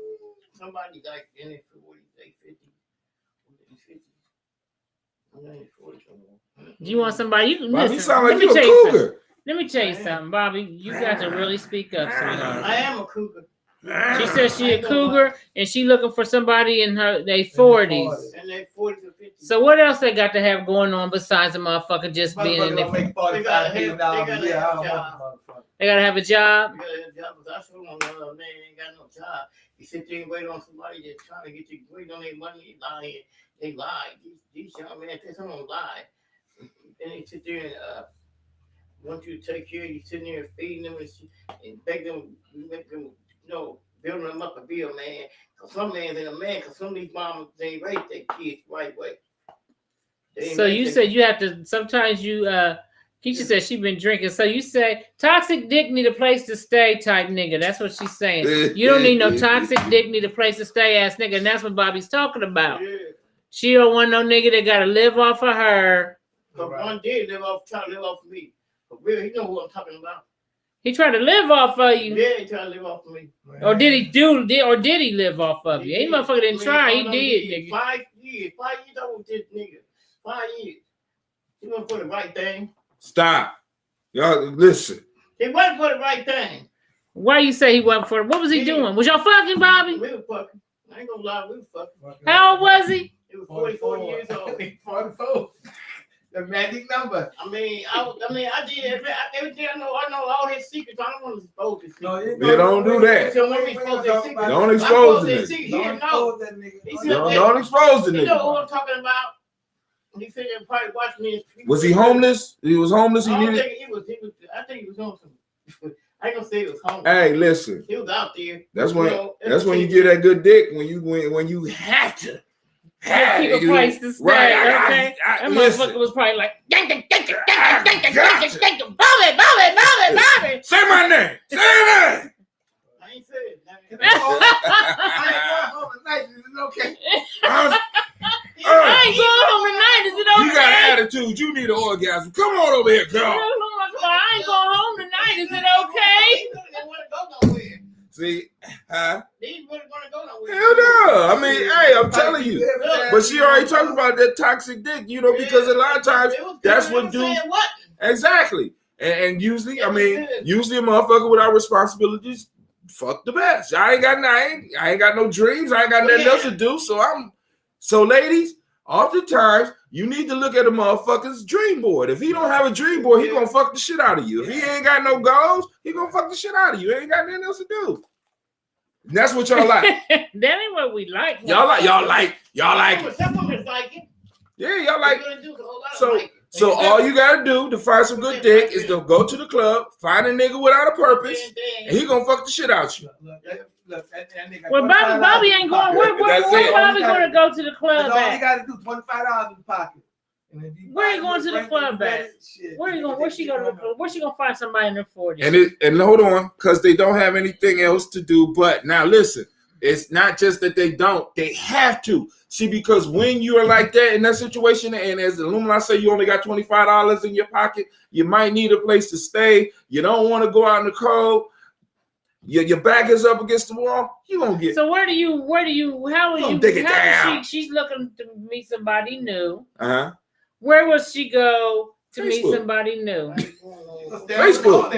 somebody like in their 40s, like 50. I'm in their 40s somewhere. Do you want somebody? You can Bobby, you listen. sound like Let me you a tell you something. cougar. Let me tell you something, Bobby. You got to really speak up, sweetheart. I am a cougar. She says she a cougar and she looking for somebody in her they 40s. And they're 40s or 50s. So what else they got to have going on besides a motherfucker just being in Motherfucker there? make $45 million a year. I don't want the motherfucker. They gotta have a job. You gotta have a job, because I sure want another man ain't got no job. You sit there and wait on somebody that's trying to get you, wait on their money, they lie. These young men, they don't lie. Then they sit there and want you to take care of you, sitting there and feeding them and beg them, make them, building them up to be a man. Because some men ain't a man, because some of these mamas, they ain't raise their kids the right way. So you said you have to, sometimes you, Keisha said she been drinking. So you say toxic dick need a place to stay type nigga. That's what she's saying. You don't need no toxic dick need a place to stay ass nigga. And that's what Bobby's talking about. Yeah. She don't want no nigga that gotta live off of her. But one did try to live off of me. But really, he know who I'm talking about. He tried to live off of you. Yeah, he tried to live off of me. Or did he live off of you? He motherfucker didn't try. He did, nigga. 5 years. 5 years old with this nigga. 5 years. He wasn't for the right thing. Stop. Y'all listen. He wasn't for the right thing. Why you say he wasn't for it? What was he doing? Was y'all fucking, Bobby? We were fucking. I ain't gonna lie, we were fucking. How old was he? He was 44 years old. 44. The magic number. I did everything I know all his secrets. I don't want to expose his No, secrets. Yeah, don't do that. So when we expose his secrets, Don't expose the his nigga. secrets. He Don't didn't know. expose that nigga. He said Don't expose the You know who nigga. I'm talking about? He said they probably watched me. Was he homeless? He was homeless. He I don't needed. think he was. I think he was on some. I ain't gonna say he was homeless. Hey, listen. He was out there. That's when. You know, That's when you get that good dick. When you have to. Keep a place to stay, Right, okay? That listen. motherfucker was probably like, Gotcha. Bobby. Say my name. Say your name. I ain't said it. I ain't going home tonight. Is it okay? I ain't going home tonight. Is it okay? You got attitude. You need an orgasm. Come on over here, girl. I ain't going home tonight. Is it okay? He really didn't want to go nowhere. See, huh? He didn't really want to go nowhere. Hell no. I mean, hey, I'm telling you. But she already talked about that toxic dick, because a lot of times that's what dudes. Exactly. And usually, I mean, usually a motherfucker without responsibilities, fuck the best. I ain't got no dreams. I ain't got nothing else to do. So ladies, oftentimes you need to look at a motherfucker's dream board. If he don't have a dream board, he gonna fuck the shit out of you. If he ain't got no goals, he gonna fuck the shit out of you. He ain't got nothing else to do. And that's what y'all like. That ain't what we like. Y'all like it. Some women like it. Yeah, y'all like Really do, 'cause a whole lot of so. them like it. So all you gotta do to find some good dick is to go to the club, find a nigga without a purpose, and he gonna fuck the shit out you. Look, that nigga. Well, Bobby ain't going. Where That's it. Bobby gonna go to the club That's all you at? gotta do. $25 in the pocket. And if you Where you buy going to the drink, club at? shit, Where you going? Where she gonna? Where she gonna find somebody in their 40s? And hold on, because they don't have anything else to do. But now listen, it's not just that they don't; they have to. See, because when you are like that in that situation, and as the Illuminati say, you only got $25 in your pocket, you might need a place to stay. You don't want to go out in the cold. Your back is up against the wall. You gonna get. So how are you? Dig it down. She's looking to meet somebody new. Uh-huh. Where will she go to meet Facebook. somebody new? Facebook.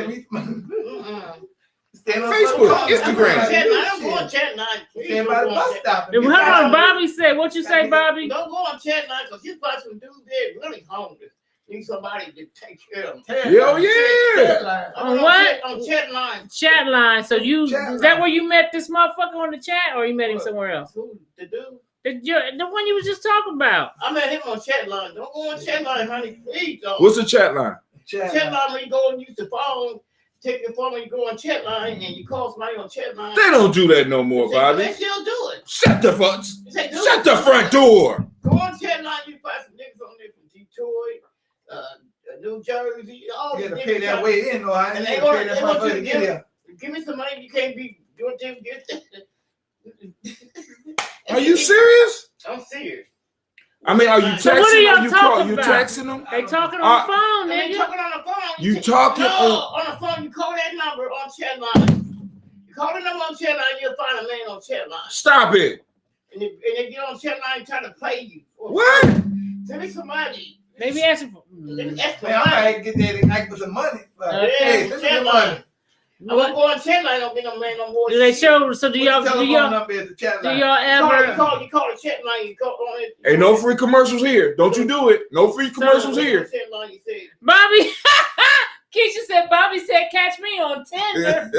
Facebook, Instagram. I don't go on chat line. Stand by the bus stop. Hold on, Bobby said. What you say, Bobby? Don't go on chat line because you got some dudes there really homeless. Need somebody to take care of them. Hell yeah. On what? On chat line. Chat line. So Chat is that line. where you met this motherfucker on the chat, or you met him somewhere else? Who? The dude? The one you was just talking about. I met him on chat line. Don't go on chat line, honey. Please don't. What's the chat line? Chat line when you go and use the phone, take your phone when you go on chat line and you call somebody on chat line. They don't do that no more, They Bobby. still do it. Shut the front. They do Shut it. the front door. Go on chat line. You find some niggas on there from Detroit, call. You got to give pay me that some- way in, though. I And ain't they gonna want pay that you to motherfucker to get here. give me some money. You can't be doing this. Are you serious? I'm serious. I mean, are you So texting what are y'all or you talking call? You about? texting them? They talking on the phone, When you nigga. talking on the phone, You talking no, on- on the phone. You call that number on chat line. You call the number on chat line, you'll find a man on chat line. Stop it. And they get on chat line and try to play you. What? Tell me somebody. Maybe asking for. Ask for Man, I money. might get that and act for some money. But, Okay. hey, send me Chat the line. money. I won't go on chat line. Don't get no man no more. Do they shit. show? So do What y'all? the Do telephone y'all? number is the chat Do line. y'all ever? You call the chat line. You call on it. Ain't no free commercials here. Don't you do it. No free commercials here. Chat line, you say. Bobby, Keisha said. Bobby said, "Catch me on Tinder."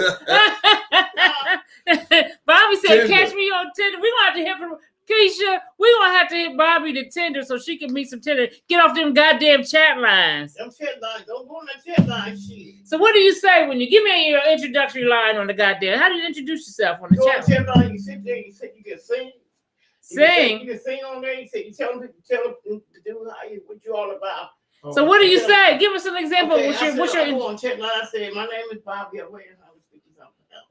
Bobby said, Tinder. "Catch me on Tinder." We gonna have to hit from Keisha. We gonna have to hit Bobby to Tinder so she can meet some Tinder. Get off them goddamn chat lines. Them chat lines. Don't go on that chat line. Shit. So what do you say when you give me your introductory line on the goddamn? How do you introduce yourself on the Go on chat? chat line. You sit there. You sit. You can sing. Sing. You can sing on there. You tell them to do what you all about. So what do you say? Give us an example. Okay, What's your I go on chat line. I said, my name is Bobby. I'm waiting. I was speaking something else.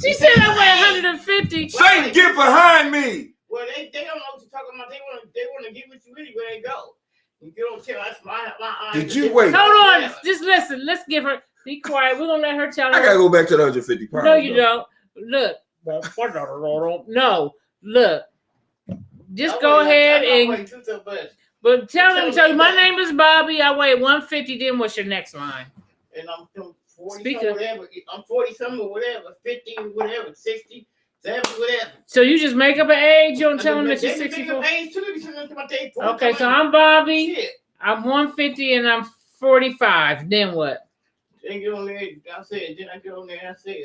She said I weigh 150. Say, get behind me. Well, they don't know what you're talking about. They want to get with you anywhere they go. You get on chat. That's my eyes. Did you wait? Hold on. Just listen. Let's give her. Be quiet. We're gonna let her tell I her. gotta go back to the 150 pounds. No, you though. don't. Look. No. Look. Just go ahead and. But tell them. My name is Bobby. I weigh 150. Then what's your next line? And I'm 40 Speaker. whatever. I'm 40 something or whatever, 50 whatever, 60, 70 whatever. So you just make up an age. You don't tell them that you're They make 64. up age too. They say my day 40 Okay, so something. I'm Bobby. Shit. I'm 150 and I'm 45. Then what? Then get on there. I said. Then I get on there and I say,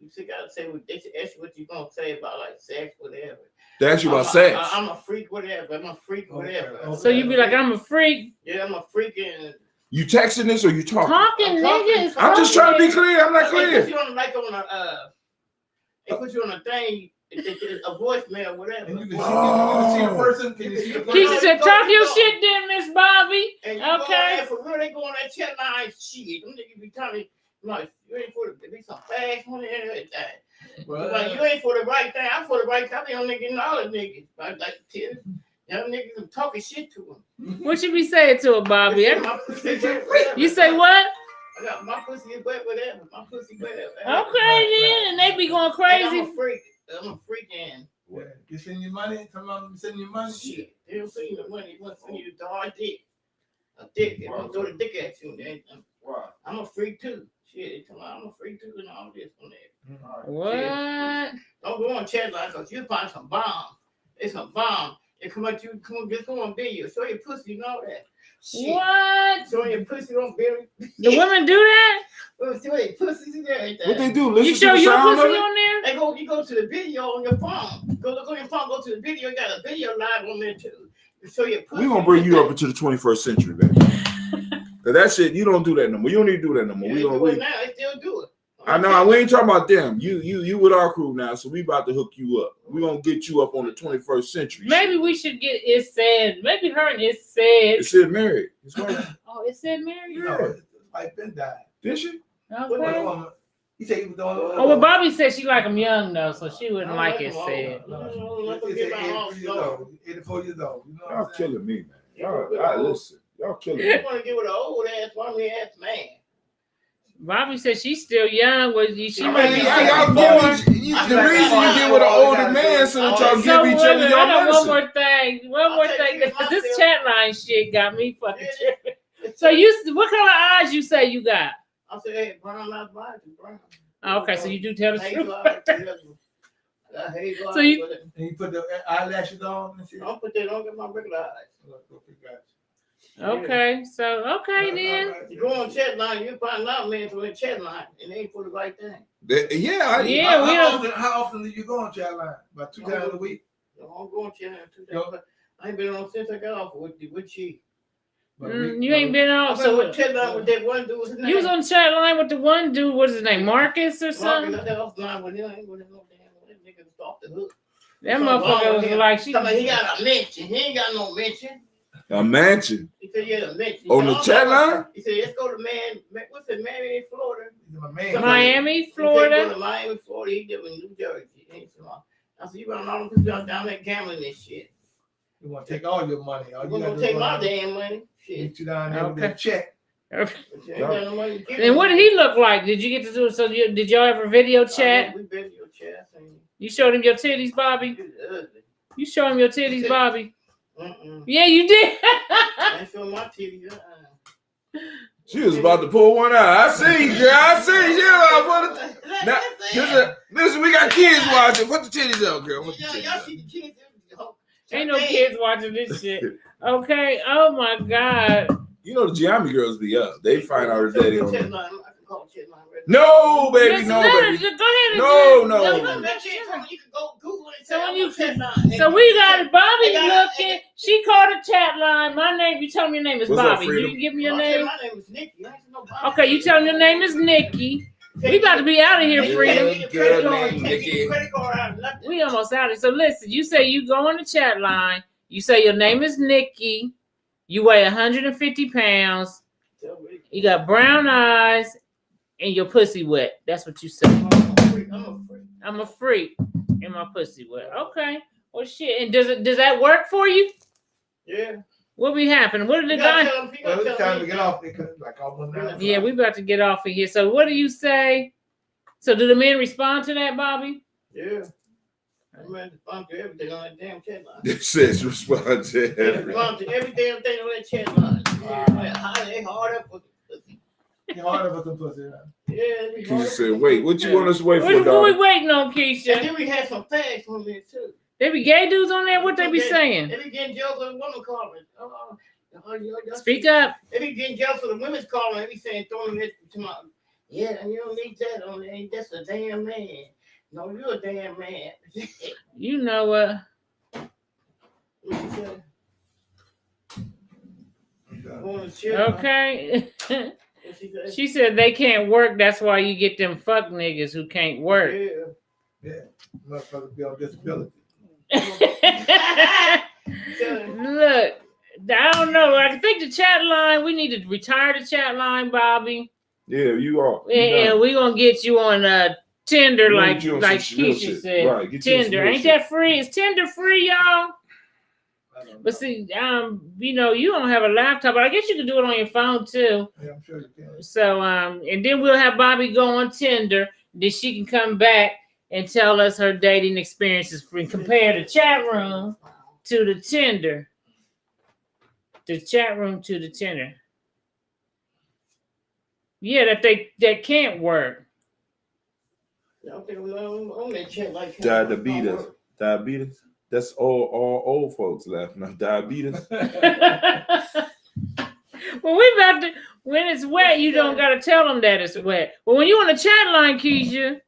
you still gotta say what they ask you what you gonna say about like sex, whatever. That's you about sex. I'm a freak, whatever. I'm a freak, whatever. Okay. So you be like, I'm a freak. Yeah, I'm a freak and You texting this or you talking? Talking, I'm talking. nigga. It's I'm just trying to be talking. clear. I'm not They put clear. you on like on a they put you on a thing, a voicemail, whatever. And you can see the person. Can you see the person? Keisha said, talk your shit then, Miss Bobby. And you go on Okay. there for real, they go on that chat line shit. Them niggas be telling me, like, you ain't for the be some fast money and everything. Like, you ain't for the right thing. I'm for the right thing. I be on there getting all the niggas. Like tell young niggas I'm talking shit to them. What you be saying to her, Bobby? My pussy is wet, whatever. You say what? I got my pussy is wet, whatever. My pussy wet. Okay, then. And they be going crazy. I'm a freak. I'm a freak and Yeah. You send your money. Come on, send your money. shit. They don't send you the money. They want to send you the hard dick. A dick. They want to throw the dick at you. I'm a freak too. Shit, they tell me I'm a freak too and all this on there. What? Don't go on chat line because you find some bomb. It's a bomb. They come at you, just go on video. Show your pussy and all that. Shit. What? Show your pussy on video. The women do that? Show your pussy and everything. What they do? Listen You to show the your sound pussy of it? on there? You go to the video on your phone. Go look on your phone, go to the video. You got a video live on there too. You show your pussy. We're gonna bring you up into the 21st century, baby. Cause that shit, you don't do that no more. You don't need to do that no more. Yeah, We they gonna do it we, now. They still do it. I know we ain't talking about them. You with our crew now, so we about to hook you up. We gonna get you up on the 21st century. Maybe we should get it said. Maybe her and it said. It said married. It's right. Oh, it said Mary? No, his wife been died. Did she? Okay. He said he was the only one. Oh, well, Bobby said she like him young, though, so she wouldn't I like don't it like said. them all. He said 84 years old. 84 years old. You know what Y'all I'm saying? killing me, man. Y'all listen. Y'all killing me. You want to get with an old ass, mommy ass man. Bobby said she's still young. She I might mean, be y'all 64. give the reason you get with an older man so that y'all So give each wait a other minute, your I got one medicine. more thing. One more thing. This chat line shit got me fucking Yeah. tripping. So what kind of eyes you say you got? I said, hey, brown eyes, black, brown. Oh, okay, so you do tell the truth. Hazel eyes, whatever. Hazel So eyes, you- whatever. And you put the eyelashes on and shit. Don't put that, don't get my regular eyes. Okay, so okay then. You go on chat line, you find out men for the chat line, and they ain't for the right thing. Yeah, we How don't. often do you go on chat line? About 2 times a week. Don't go on chat line too. I ain't been on since I got off with she. You ain't been I on. been So on chat line with that one dude. What's his name? you was on chat line with the one dude. What's his name? Marcus or Marcus, something? I got offline with him. I ain't with him no damn. That nigga was off the hook. That motherfucker was like she. He got a mention. He ain't got no mention. A mansion. He said, yeah, mention. On the chat line? He said, let's go to what's it, Miami, Florida? Miami, He Florida. said, go to Miami, Florida. He live in New Jersey. I said, you run all them people down there gambling this shit. You want to take all your money. All I'm you gonna gotta take do my is damn money. Shit. get you down there with Okay. that check. Ain't got no money to give And me. what did he look like? Did you get to do? So did y'all ever video chat? We video chat. You showed him your titties, Bobby. He was ugly. You showed him your titties, Bobby. Mm-mm. Yeah, you did. I ain't showing my TV. She was about to pull one out. I see, girl. I see. Now, listen, we got kids watching. Put the titties out, girl. Put the Y'all titties out. see the kids. Ain't no kids watching this shit. Okay. Oh my God. You know the Giambi girls be up. They find out her daddy on them. I can call chat line. No, baby, Just no, let her- baby. just go ahead and No, do- no. You can go Google it. So when you- chat line. So we got Bobby They got- looking. She called a chat line. My name. You tell me your name is What's up, Bobby. Freedom? You give me your I said name. my name is Nikki. I ain't no Bobby. Okay, you tell me your name is Nikki. We about to be out of here, Yeah. Freedom. Good name, Nikki. We almost out of here. So listen, you say you go on the chat line. You say your name is Nikki. You weigh 150 pounds. You got brown eyes, and your pussy wet. That's what you say. I'm a freak, and my pussy wet. Okay. Well, shit. And does that work for you? Yeah. What be happening? What did the guy? Well, it's time to get off because like almost 9 Yeah, we about to get off of here. So what do you say? So do the men respond to that, Bobby? Yeah. I'm ready to respond to everything on that damn chat line. It says respond to They every. respond to every damn thing on that chat line. They hard up for pussy. It's harder for some pussy. Huh? Yeah, they She hard up said, for "Wait, what you want us to wait What for, we dog?" waiting on, And Keisha? then we had some fags on there too. They be gay dudes on there? What they be Okay. saying? They be getting jealous of the women calling. Speak up. They be getting jealous of the women's calling. They be saying, throwing it to my, yeah, you don't need that on there. That's a damn man. No, you're a damn man. You know what? What she said? Going to chill. Okay. What she said? She said they can't work. That's why you get them fuck niggas who can't work. Yeah. Motherfuckers be on disability. Look, I don't know. I think the chat line, we need to retire the chat line, Bobby. Yeah, you are. You And done. we're going to get you on Tinder, We'll like get you on like some real Keisha shit. said. Right, get you on some Tinder. real Ain't shit. that free? Is Tinder free, y'all? I don't know. But see, you know, you don't have a laptop, but I guess you can do it on your phone too. Yeah, I'm sure you can. So, and then we'll have Bobby go on Tinder. Then she can come back and tell us her dating experiences free. Compare the chat room to the Tinder. The chat room to the Tinder. Yeah, that can't work. I think on that chat like Diabetes. That's all old folks laughing at diabetes. Well, we about to. When it's wet, you don't gotta tell them that it's wet. But when you on the chat line, Keisha,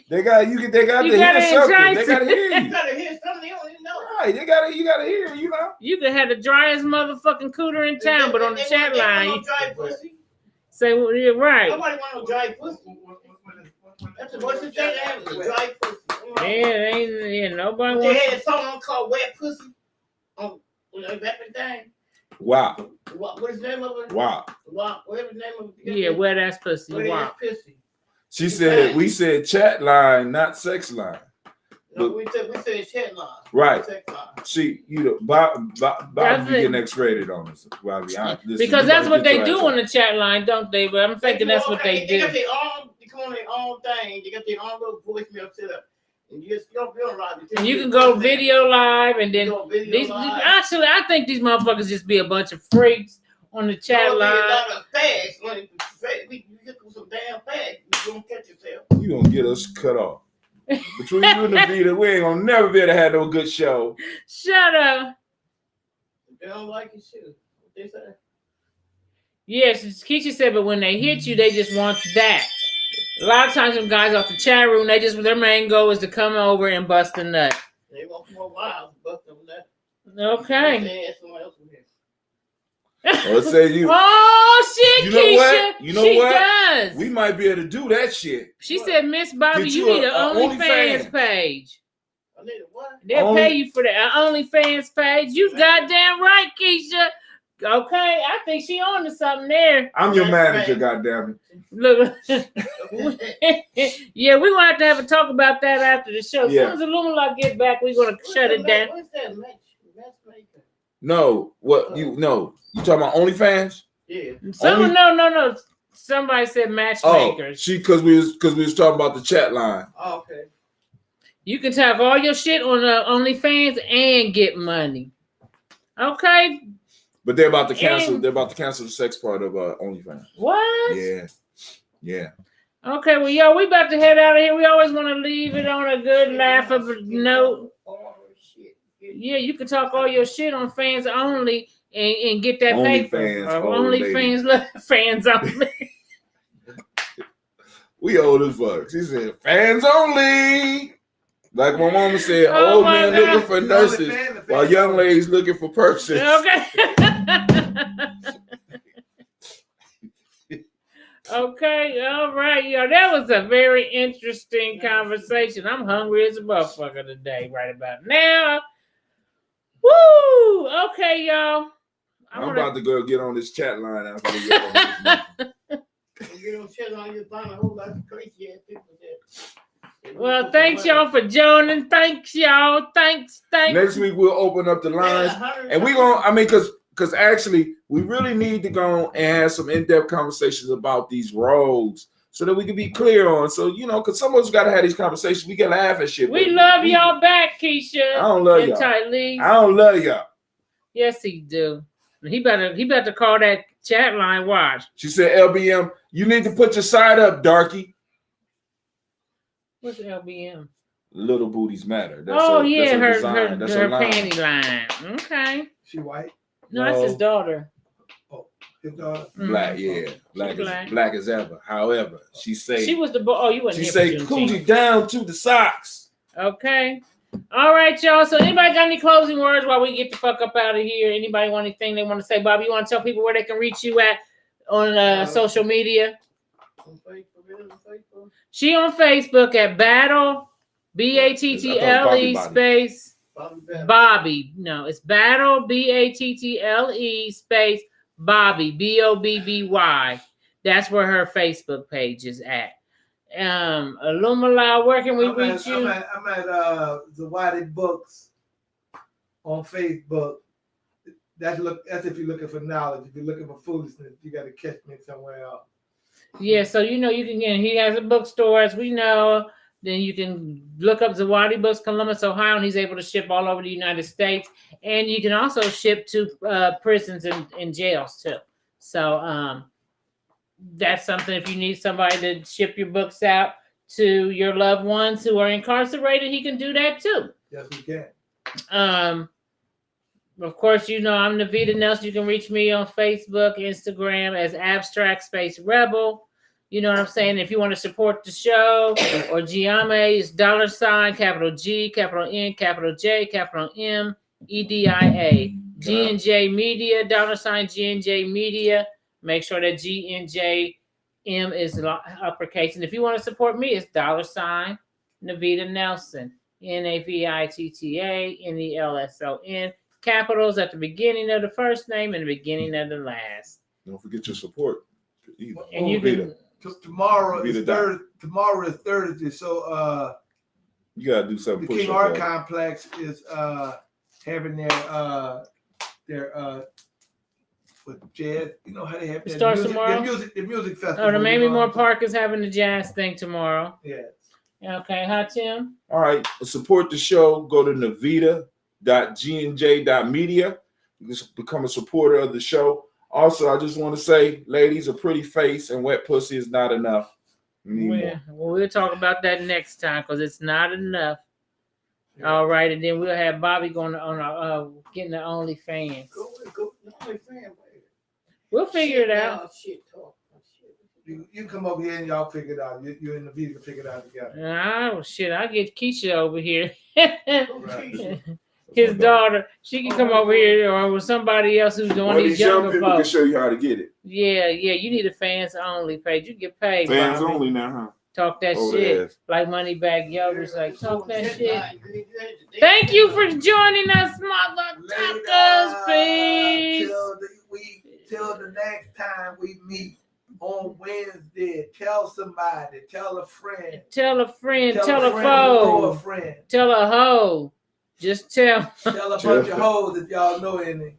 They got to You hear gotta something. entice They got to hear You you. gotta hear something they don't even know. Right, you got to hear, you know. you could have the driest motherfucking cooter in town, but on the chat line, They you want no dry pussy. say, well, you're right. Nobody want no dry pussy. That's the worst thing they have is a dry pussy. Nobody They wants. had a song called Wet Pussy on back in the day. Wow. What is the name of it? Wow. Whatever the name of it. Yeah, wet ass pussy. Wet Wow. ass pussy. She said, we said chat line, not sex line. No, we said chat line. Right. Sex line. See, you know, Bob That's be it. getting X-rated on us. Bobby, listen, Because you that's gotta what get they your do ass on up. the chat line, don't they? But I'm thinking that's what they They do. got their own. They come on their own thing. They got their own little voicemail set up. And you don't feel right. And you can go video live, and then Video live. actually, I think these motherfuckers just be a bunch of freaks on the chat A line. lot of fags. We get some damn fags. You don't catch yourself. You gonna get us cut off. Between you and the Vita, we ain't gonna never be able to have no good show. Shut up. They don't like your shit. What they say? Yes, Keisha said, but when they hit you, they just want that. A lot of times, them guys off the chat room, their main goal is to come over and bust a nut. They want more wild, bust them that. Okay. They ask someone else from here. Let's say you. Oh shit, You know Keisha. what? You know she what? does. We might be able to do that shit. She said, Miss Bobby, Get you you need an a OnlyFans OnlyFans. page. I need a what? They'll Only- pay you for that OnlyFans page. You goddamn right, Keisha. Okay, I think she on to something there. I'm your That's manager, right. goddammit. Look, yeah, we're gonna have to have a talk about that after the show. As Yeah. soon as Illumina get back, we're gonna shut it down. What's that matchmaker? No, what you no? You talking about OnlyFans? Yeah. Someone, no. Somebody said Oh, matchmakers. because we was talking about the chat line. Oh, okay. You can talk all your shit on OnlyFans and get money. Okay, But they're about to cancel. And- They're about to cancel the sex part of OnlyFans. what? Yeah. Okay, well, yo, we about to head out of here. We always want to leave it on a good laughable note. Oh, shit. Yeah, you can talk all your shit on fans only and get that paper. OnlyFans, Or old OnlyFans fans only. We old as fuck. She said, fans only. Like my mama said, Oh old my men God. looking for nurses while young ladies looking for purses. Okay. Okay, all right, yo. That was a very interesting conversation. I'm hungry as a motherfucker today, right about now. Woo! Okay, y'all. I'm about to go get on this chat line after we get on this. You don't shut on your find a whole lot of crazy ass people there. Well, thanks y'all for joining. Thanks y'all. Thanks. Next week we'll open up the lines, and we gonna. I mean, because actually we really need to go and have some in-depth conversations about these roads so that we can be clear on. So because some of us gotta have these conversations. We can laugh at shit. We but love y'all back, Keisha. I don't love and y'all. Tylee. I don't love y'all. Yes, he do. He better call that chat line. Watch. She said, LBM, you need to put your side up, darky. What's LBM? Little booties matter. That's Oh, that's yeah, her design. That's a line. panty line. Okay. She white. No, that's his No. daughter. His daughter. Black, Mhm. yeah. Black She as black. black as ever. However, she say She was the oh, you wasn't she here say for Juneteenth. coochie down to the socks. Okay. All right, y'all. So anybody got any closing words while we get the fuck up out of here? Anybody want anything they want to say? Bobby, you want to tell people where they can reach you at on social media? On Facebook. She on Facebook at Battle, BATTLE space Bobby. No, it's Battle, BATTLE space Bobby, BOBBY. That's where her Facebook page is at. Illumina, where can we reach you? I'm at Zawadi Books on Facebook. That's if you're looking for knowledge. If you're looking for foolishness, you got to catch me somewhere else. Yeah, so you can get. He has a bookstore, as we know. Then you can look up Zawadi Books, Columbus, Ohio, and he's able to ship all over the United States. And you can also ship to prisons and jails too. So that's something. If you need somebody to ship your books out to your loved ones who are incarcerated, he can do that too. Yes, we can. Of course, I'm Navita Nelson. You can reach me on Facebook, Instagram as Abstract Space Rebel. You know what I'm saying? If you want to support the show or Giame, it's $, capital G, capital N, capital J, capital M, EDIA. G&J Media, $, G&J Media. Make sure that G&J M is uppercase. And if you want to support me, it's $, Navita Nelson, NAVITTA, NELSON. Capitals at the beginning of the first name and the beginning of the last. Don't forget your support. And you can. Tomorrow Be is the doc. Thursday. Tomorrow is Thursday, so You gotta do something. the Push King up Art there. Complex is having their with jazz. You know how they have It their starts music, tomorrow? the music festival. Oh, the Mamie Moore on. Park is having the jazz thing tomorrow. Yes. Okay, hi Tim. All right, support the show. Go to navita.gnj.media. You can become a supporter of the show. Also, I just want to say, ladies, a pretty face and wet pussy is not enough. We'll talk about that next time because it's not enough. All right, and then we'll have Bobby going on getting the OnlyFans. Go. We'll figure it out. Shit talk. You come over here and y'all figure it out. You and the video can figure it out together. Oh shit! I get Keisha over here. Keisha? His daughter, she can come over here, or with somebody else who's doing One of these these young younger people can folks. show you how to get it. Yeah. You need a fans only page. You get paid. Fans Bobby. only now, huh? Talk that Over shit. there. Like Moneybag Yoga's like, talk that shit. Thank Thank you for joining us, motherfuckers. Peace. We until the next time we meet on Wednesday, tell somebody, tell a friend. Tell a friend, tell a friend, foe, a friend. tell a hoe. Just tell. Tell a bunch of hoes if y'all know any.